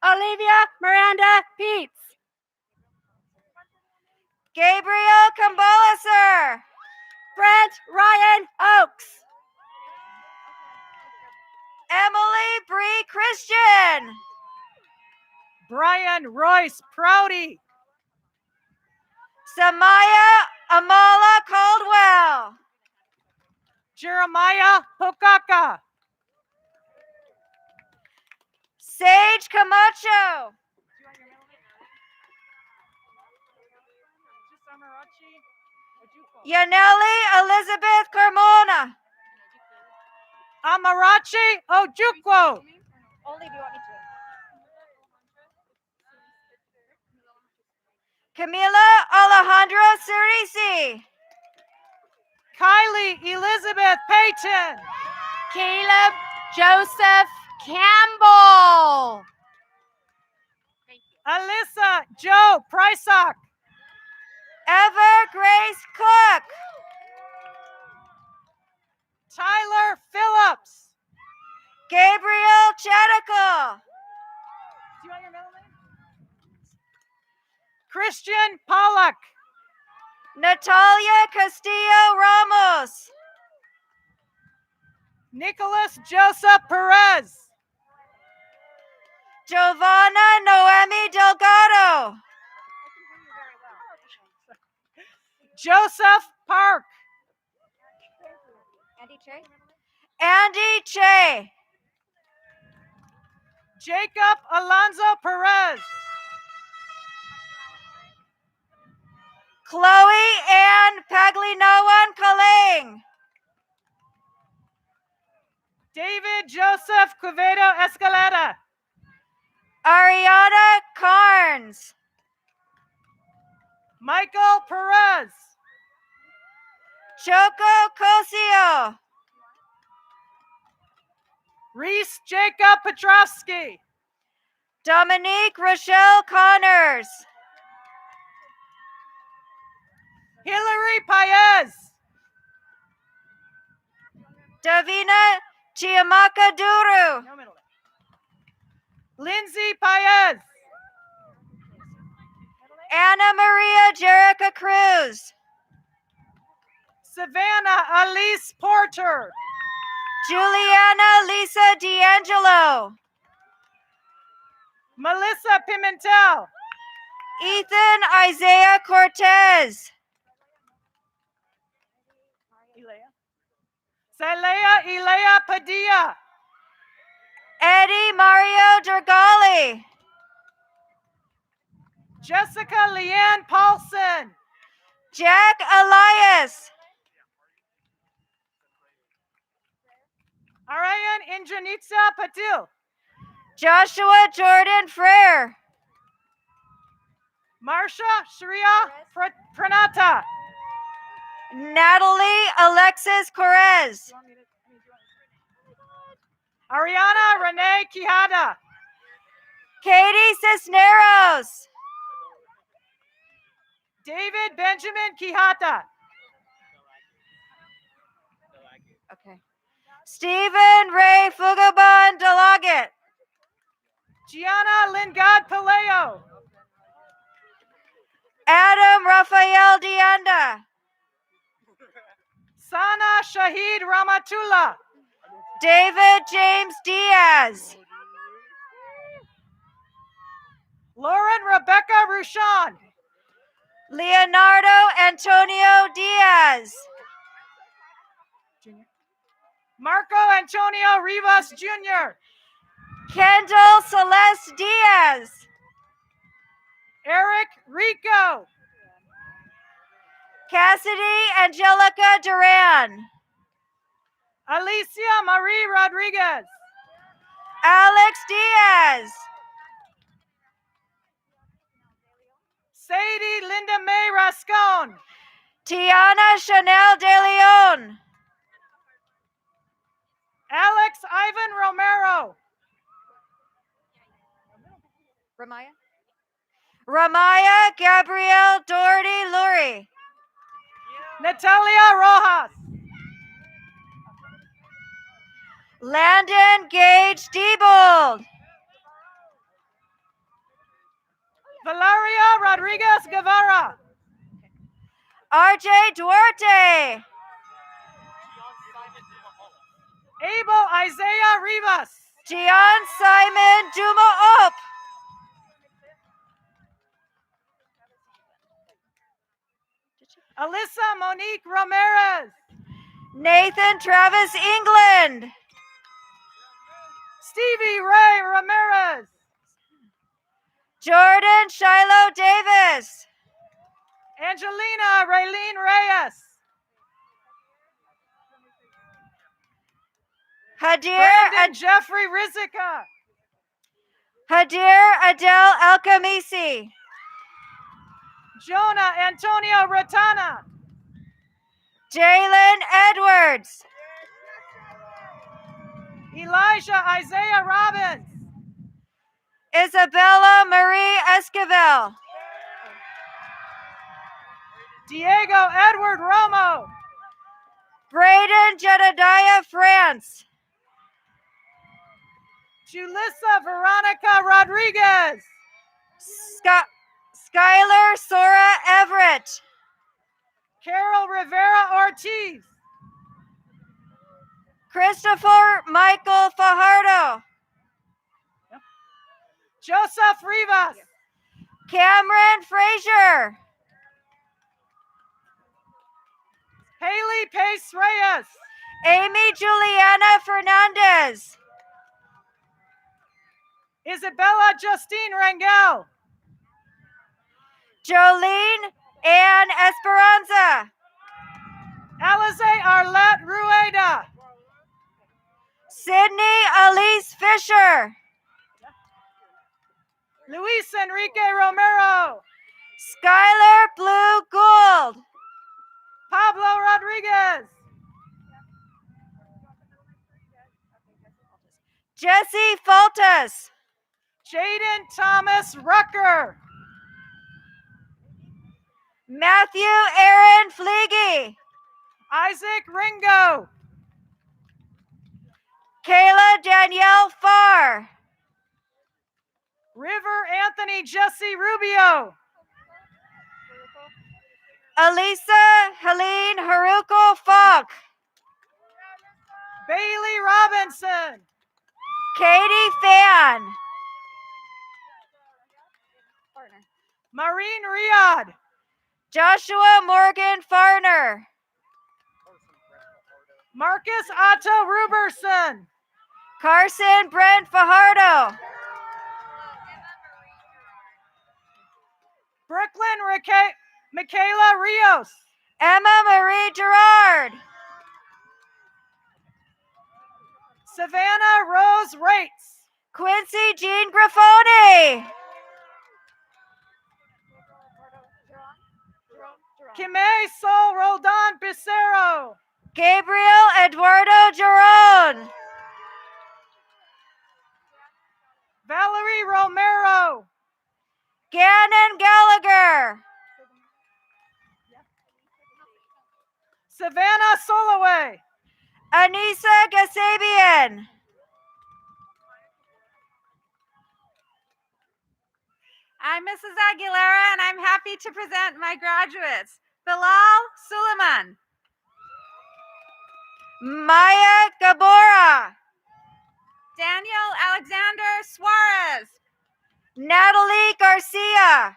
Olivia Miranda Peets. Gabriel Kambalasser. Brent Ryan Oaks. Emily Bree Christian. Brian Royce Prouty. Samaya Amala Caldwell. Jeremiah Hokaka. Sage Camacho. Yaneli Elizabeth Carmona. Amarachi Ojukwu. Camila Alejandra Cerisi. Kylie Elizabeth Payton. Caleb Joseph Campbell. Alyssa Joe Prysock. Ever Grace Cook. Tyler Phillips. Gabriel Chedical. Christian Pollock. Natalia Castillo Ramos. Nicholas Joseph Perez. Giovanna Noemi Delgado. Joseph Park. Andy Che. Jacob Alonzo Perez. Chloe Ann Paglinoan Kaling. David Joseph Quevedo Escalada. Ariana Carnes. Michael Perez. Choco Cosio. Reese Jacob Petrovsky. Dominique Rochelle Connors. Hillary Paez. Davina Chiamaka Duru. Lindsay Paez. Anna Maria Jerica Cruz. Savannah Elise Porter. Juliana Lisa D'Angelo. Melissa Pimentel. Ethan Isaiah Cortez. Salea Ilea Padilla. Eddie Mario Dergali. Jessica Leanne Paulson. Jack Elias. Arayan Injanitsa Patil. Joshua Jordan Frere. Marsha Shriya Pranata. Natalie Alexis Correz. Ariana Renee Quijada. Katie Cisneros. David Benjamin Quijada. Okay. Stephen Ray Fugaban Delaget. Gianna Lingard Paleo. Adam Rafael Dianda. Sana Shahid Ramatullah. David James Diaz. Lauren Rebecca Rushan. Leonardo Antonio Diaz. Marco Antonio Rivas Jr. Kendall Celeste Diaz. Eric Rico. Cassidy Angelica Duran. Alicia Marie Rodriguez. Alex Diaz. Sadie Linda May Rascon. Tiana Chanel De Leon. Alex Ivan Romero. Ramaya Gabrielle Doherty Lurie. Natalia Rojas. Landon Gage Diebold. Valeria Rodriguez Guevara. RJ Duarte. Abel Isaiah Rivas. Gian Simon Dumo Op. Alyssa Monique Ramirez. Nathan Travis England. Stevie Ray Ramirez. Jordan Shiloh Davis. Angelina Raylene Reyes. Brandon Jeffrey Rizica. Hadir Adel Alkamisi. Jonah Antonio Rotana. Jalen Edwards. Elijah Isaiah Robbins. Isabella Marie Esquivel. Diego Edward Romo. Braden Jedediah France. Julissa Veronica Rodriguez. Skylar Sora Everett. Carol Rivera Ortiz. Christopher Michael Fajardo. Joseph Rivas. Cameron Frazier. Haley Pace Reyes. Amy Juliana Fernandez. Isabella Justine Rangel. Jolene Ann Esperanza. Alize Arlette Rueda. Sydney Elise Fisher. Luis Enrique Romero. Skylar Blue Gould. Pablo Rodriguez. Jesse Faltas. Jaden Thomas Rucker. Matthew Aaron Fleege. Isaac Ringo. Kayla Danielle Farr. River Anthony Jesse Rubio. Elisa Helene Haruko Falk. Bailey Robinson. Katie Fan. Marine Riyadh. Joshua Morgan Farner. Marcus Otto Ruberson. Carson Brent Fajardo. Brooklyn Michaela Rios. Emma Marie Gerard. Savannah Rose Rates. Quincy Jean Grafoni. Kime Sol Roldan Pissarro. Gabriel Eduardo Giron. Valerie Romero. Gannon Gallagher. Savannah Soloway. Anissa Gasabian. I'm Mrs. Aguilera, and I'm happy to present my graduates. Bilal Suleiman. Maya Gabora. Daniel Alexander Suarez. Natalie Garcia.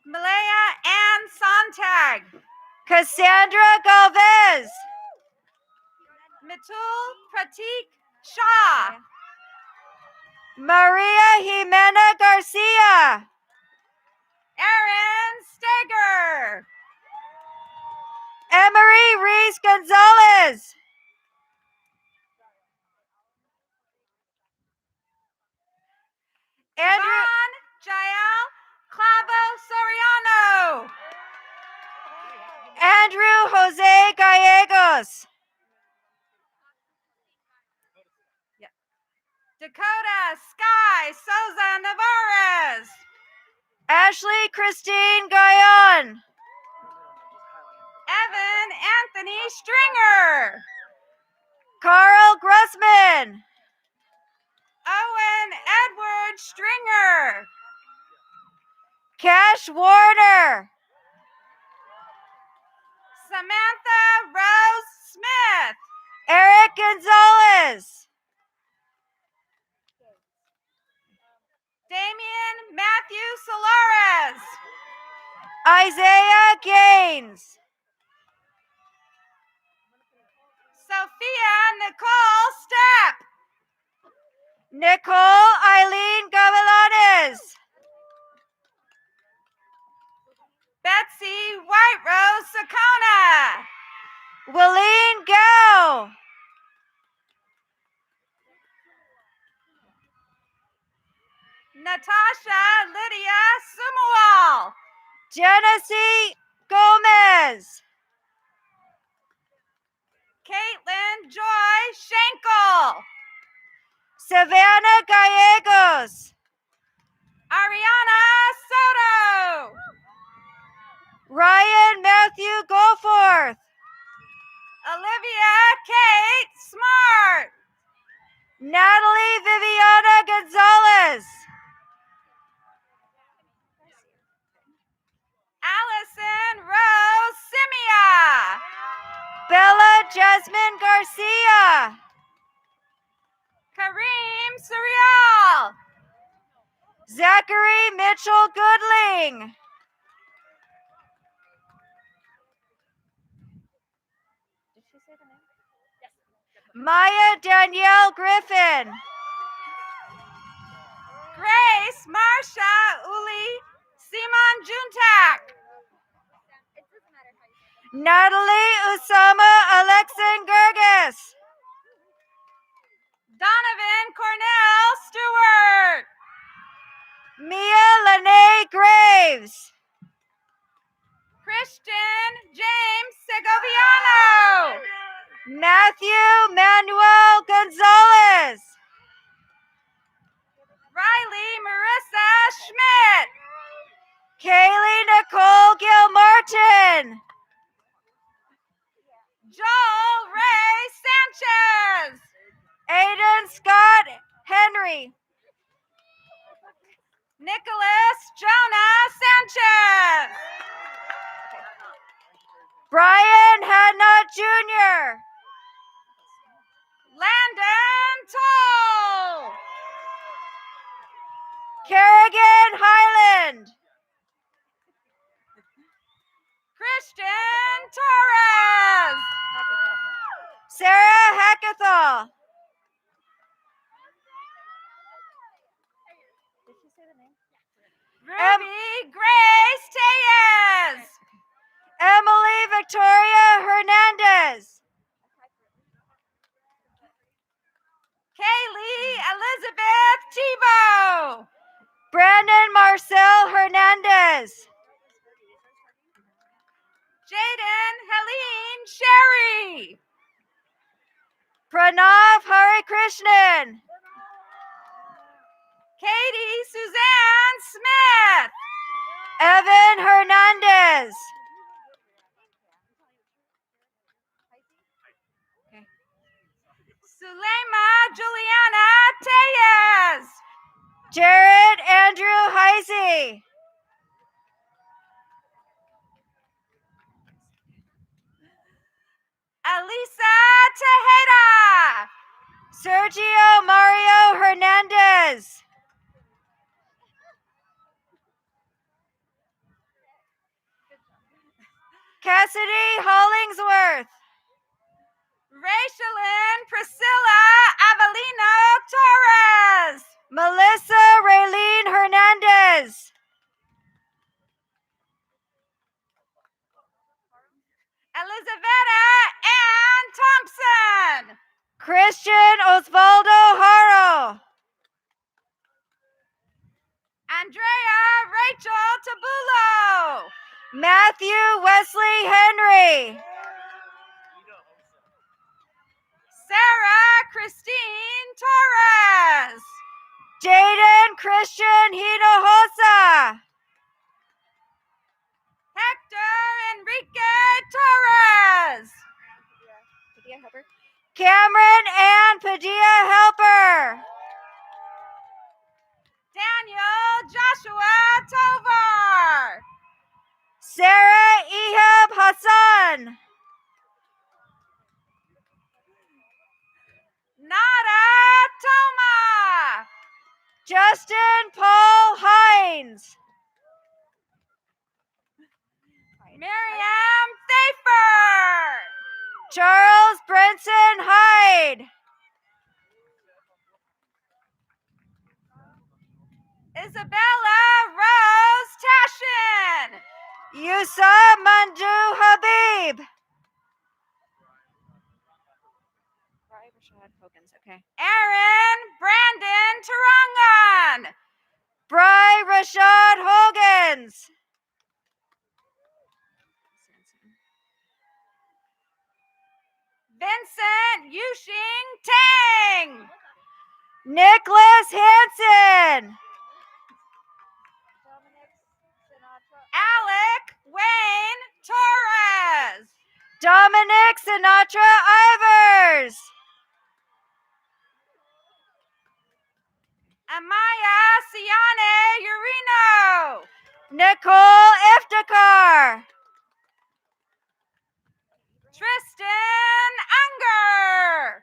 Malaya Ann Sontag. Cassandra Galvez. Mitul Pratik Shah. Maria Jimena Garcia. Aaron Steger. Emery Reese Gonzalez. Yvonne Jael Clavo Soriano. Andrew Jose Gallegos. Dakota Sky Souza Navarez. Ashley Christine Gayon. Evan Anthony Stringer. Carl Grossman. Owen Edward Stringer. Cash Warner. Samantha Rose Smith. Eric Gonzalez. Damian Matthew Solares. Isaiah Gaines. Sophia Nicole Stepp. Nicole Eileen Gavilanes. Betsy White Rose Sakona. Willeen Gao. Natasha Lydia Sumual. Genesee Gomez. Caitlin Joy Schenkel. Savannah Gallegos. Ariana Soto. Ryan Matthew Goforth. Olivia Kate Smart. Natalie Viviana Gonzalez. Allison Rose Simia. Bella Jasmine Garcia. Kareem Surreal. Zachary Mitchell Goodling. Maya Danielle Griffin. Grace Marsha Uli Simon Juntak. Natalie Usama Alexin Gerges. Donovan Cornell Stewart. Mia Lene Graves. Christian James Segoviano. Matthew Manuel Gonzalez. Riley Marissa Schmidt. Kaylee Nicholas Jonah Sanchez. Brian Hadnot Jr., Landon Toll. Kerrigan Highland, Christian Torres. Sarah Hackathall, Ruby Grace Tellez. Emily Victoria Hernandez, Kaylee Elizabeth Tebow. Brandon Marcel Hernandez, Jaden Helene Sherry. Pranav Harikrishnan, Katie Suzanne Smith. Evan Hernandez, Sulema Juliana Tellez. Jared Andrew Heisey, Elisa Tejeda. Sergio Mario Hernandez, Cassidy Hollingsworth, Rachelyn Priscilla Avelino Torres. Melissa Raylene Hernandez, Elizaveta Ann Thompson. Christian Osvaldo Haro, Andrea Rachel Tabulo. Matthew Wesley Henry, Sarah Christine Torres. Jaden Christian Hinojosa, Hector Enrique Torres. Cameron Ann Padilla Helper, Daniel Joshua Tovar. Sarah Ehab Hassan, Nada Toma. Justin Paul Hines, Miriam Thafer. Charles Brenson Hyde, Isabella Rose Tashin. Yusa Mandu Habib, Aaron Brandon Tarangan. Bry Rashad Hogans, Vincent Yushing Tang. Nicholas Hansen, Alec Wayne Torres. Dominic Sinatra Ivers, Amaya Siane Urino. Nicole Iftikhar, Tristan Unger.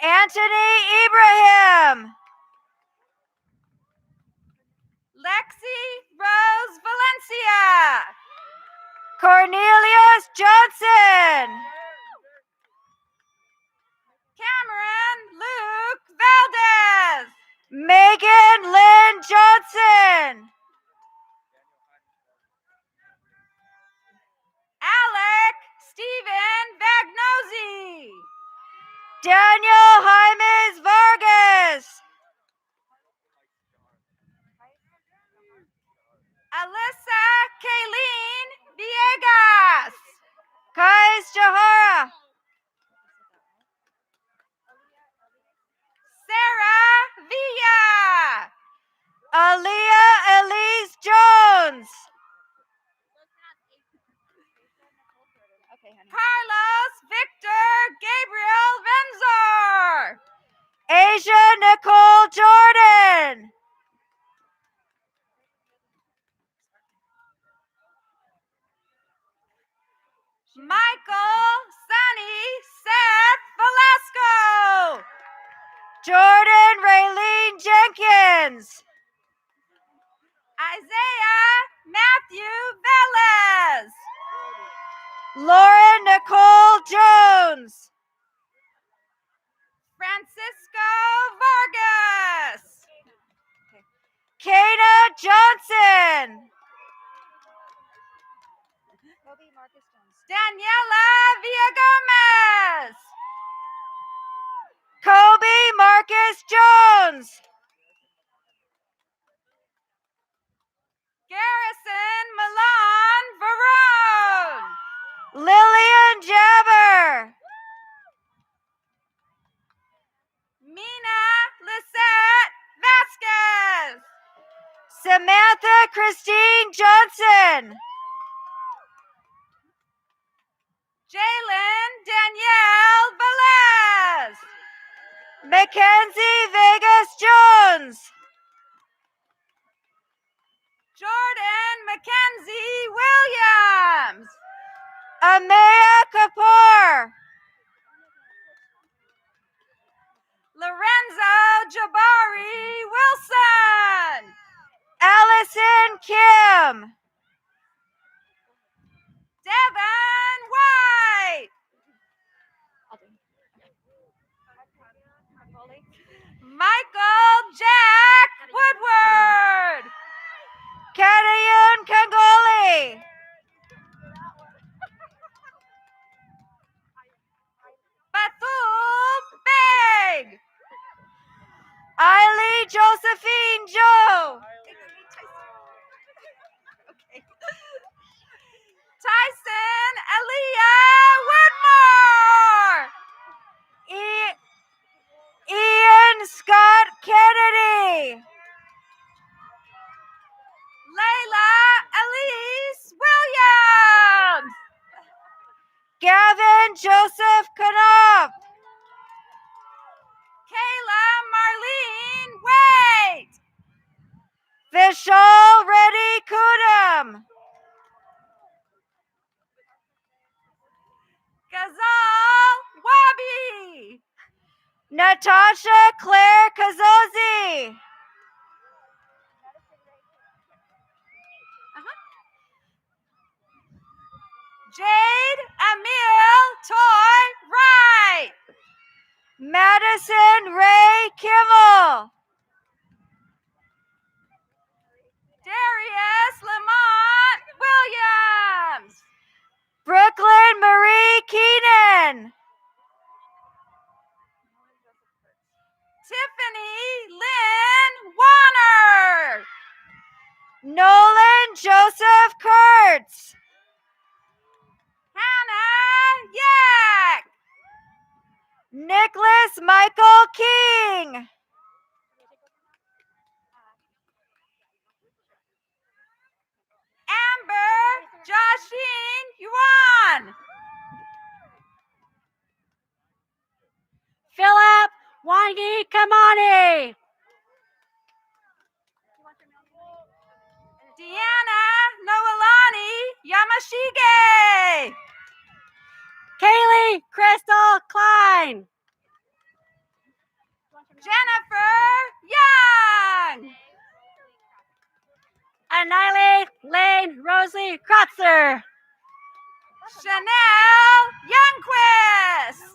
Anthony Ibrahim, Lexi Rose Valencia. Cornelius Johnson, Cameron Luke Valdez. Megan Lynn Johnson, Alec Stephen Vagnozzi. Daniel Jaimes Vargas, Alyssa Kayleen Villegas. Kais Jahara, Sarah Villa. Aaliyah Elise Jones, Carlos Victor Gabriel Venzor. Asia Nicole Jordan, Isaiah Matthew Velez. Lauren Nicole Jones. Francisco Vargas. Kana Johnson. Daniela Villagomez. Kobe Marcus Jones. Garrison Milan Varone. Lillian Jabber. Mina Lisette Vasquez. Samantha Christine Johnson. Jalen Danielle Velez. Mackenzie Vegas Jones. Jordan Mackenzie Williams. Amaya Kapoor. Lorenzo Jabari Wilson. Allison Kim. Devin White. Michael Jack Woodward. Kadayun Kangoli. Batul Beg. Eiley Josephine Joe. Tyson Aaliyah Woodmore. Ian Scott Kennedy. Layla Elise Williams. Gavin Joseph Knopf. Kayla Marlene Wade. Vishal Reddy Kudam. Gazal Wabi. Natasha Claire Kazozi. Jade Emil Toy Wright. Madison Ray Kimmel. Darius Lamont Williams. Brooklyn Marie Keenan. Tiffany Lynn Warner. Nolan Joseph Kurtz. Hannah Yak. Nicholas Michael King. Amber Joshine Yuan. Philip Wangi Kamani. Deanna Noelani Yamashige. Kaylee Crystal Klein. Jennifer Young. Anile Lane Rosalie Kratzer. Chanel Youngquist.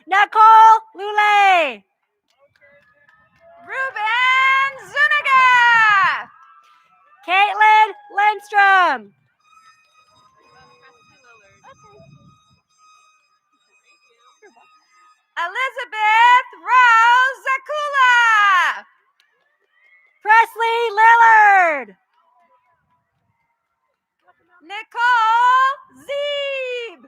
Nicole Lule. Ruben Zuniga. Caitlin Lindstrom. Elizabeth Rose Zakula. Presley Lillard. Nicole Zeeb.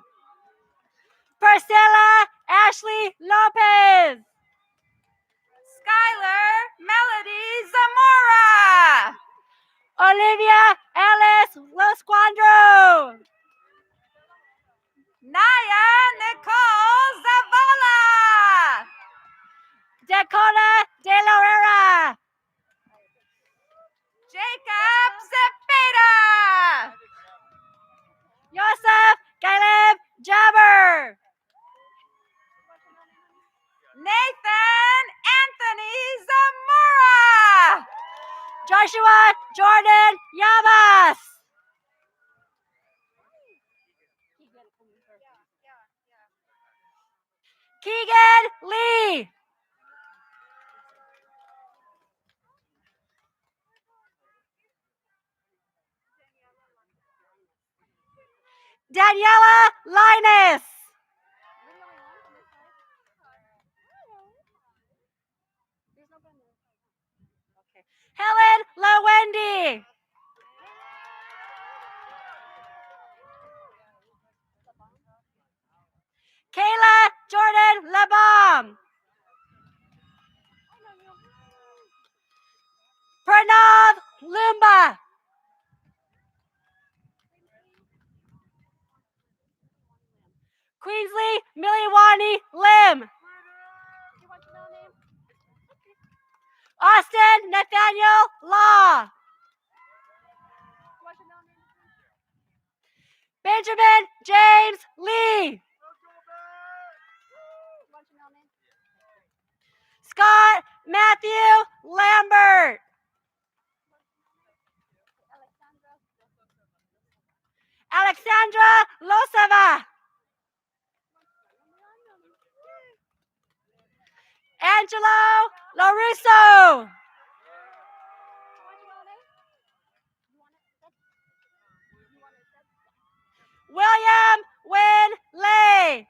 Priscilla Ashley Lopez. Skylar Melody Zamora. Olivia Ellis Losqua. Joshua Jordan Yamas. Keegan Lee. Daniela Linus. Helen LaWendy. Kayla Jordan LeBom. Pranav Lumba. Queensley Miliwani Lim. Austin Nathaniel Law. Benjamin James Lee. Scott Matthew Lambert. Alexandra Losava. Angelo LaRusso. William Win Lay.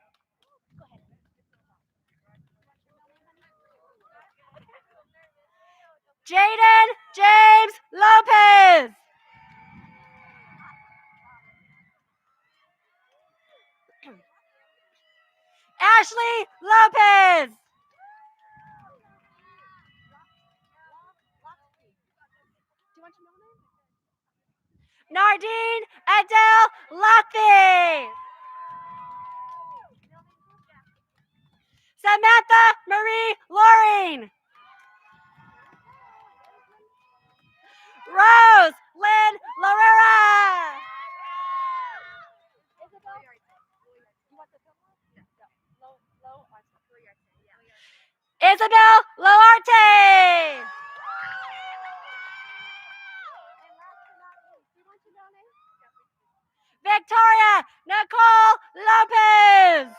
Jaden James Lopez. Ashley Lopez. Nardine Adele Luffy. Samantha Marie Loring. Rose Lynn Lorera. Isabel Loarte. Victoria Nicole Lopez.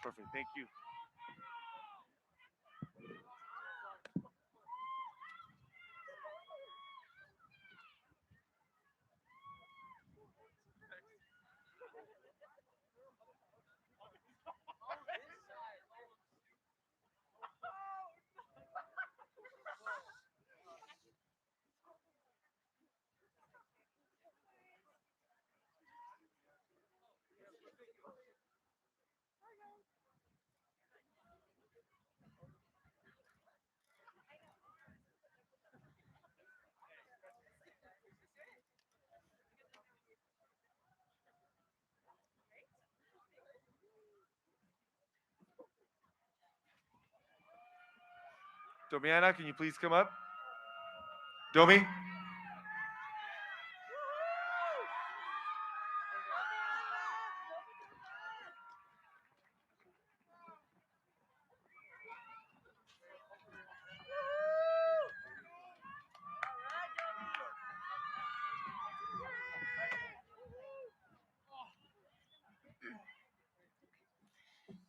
Perfect. Thank you. Domiana, can you please come up? Domi?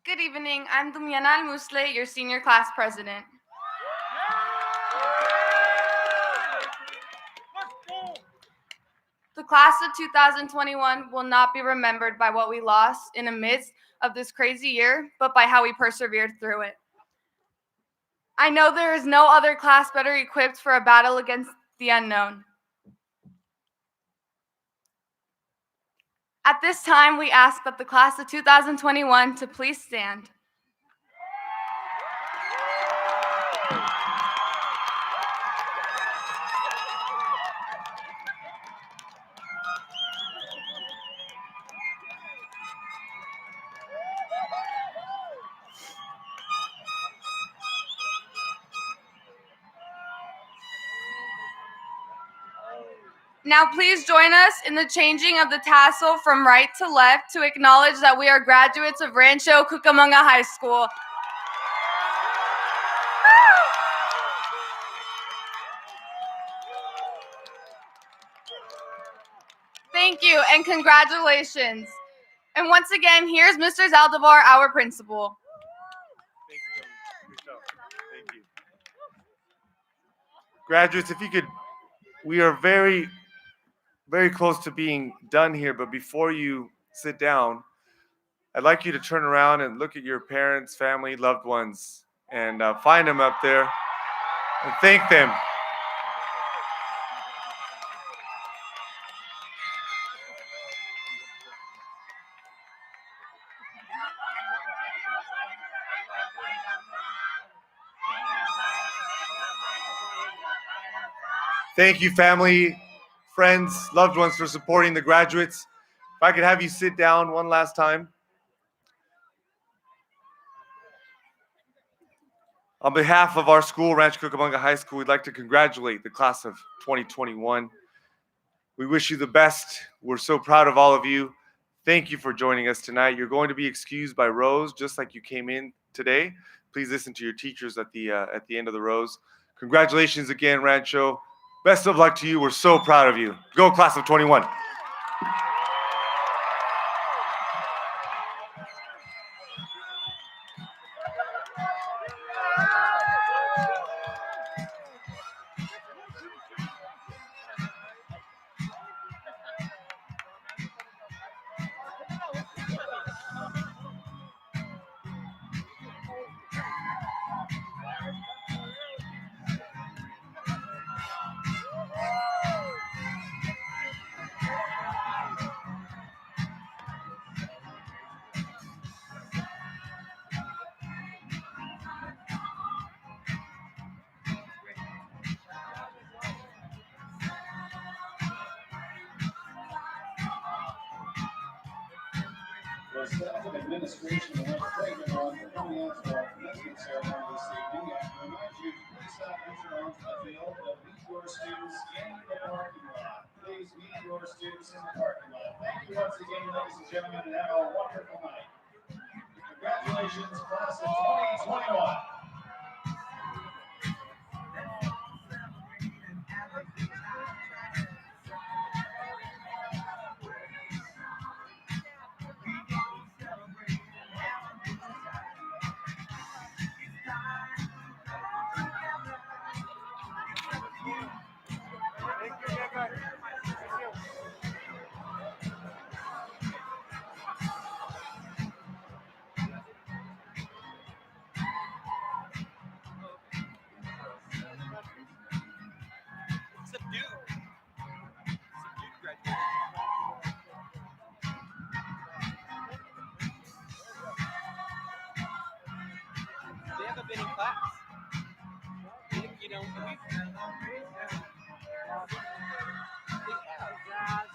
Good evening. I'm Dumiana Almusle, your senior class president. The class of 2021 will not be remembered by what we lost in the midst of this crazy year, but by how we persevered through it. I know there is no other class better equipped for a battle against the unknown. At this time, we ask that the class of 2021 to please stand. Now please join us in the changing of the tassel from right to left to acknowledge that we are graduates of Rancho Cucamonga High School. Thank you and congratulations. And once again, here's Mr. Zaldivar, our principal. Thank you. Graduates, if you could, we are very, very close to being done here, but before you sit down, I'd like you to turn around and look at your parents, family, loved ones, and find them up there and thank them. Thank you, family, friends, loved ones, for supporting the graduates. If I could have you sit down one last time. On behalf of our school, Rancho Cucamonga High School, we'd like to congratulate the class of 2021. We wish you the best. We're so proud of all of you. Thank you for joining us tonight. You're going to be excused by rows, just like you came in today. Please listen to your teachers at the end of the rows. Congratulations again, Rancho. Best of luck to you. We're so proud of you. Go, class of 21. The staff and administration would like to thank everyone for coming out to our commencement ceremony this evening and remind you to please stop venturing onto the field and meet your students in the parking lot. Please meet your students in the parking lot. Thank you once again, ladies and gentlemen, and have a wonderful night. Congratulations, class of 2021. They haven't been in class. You know, they have.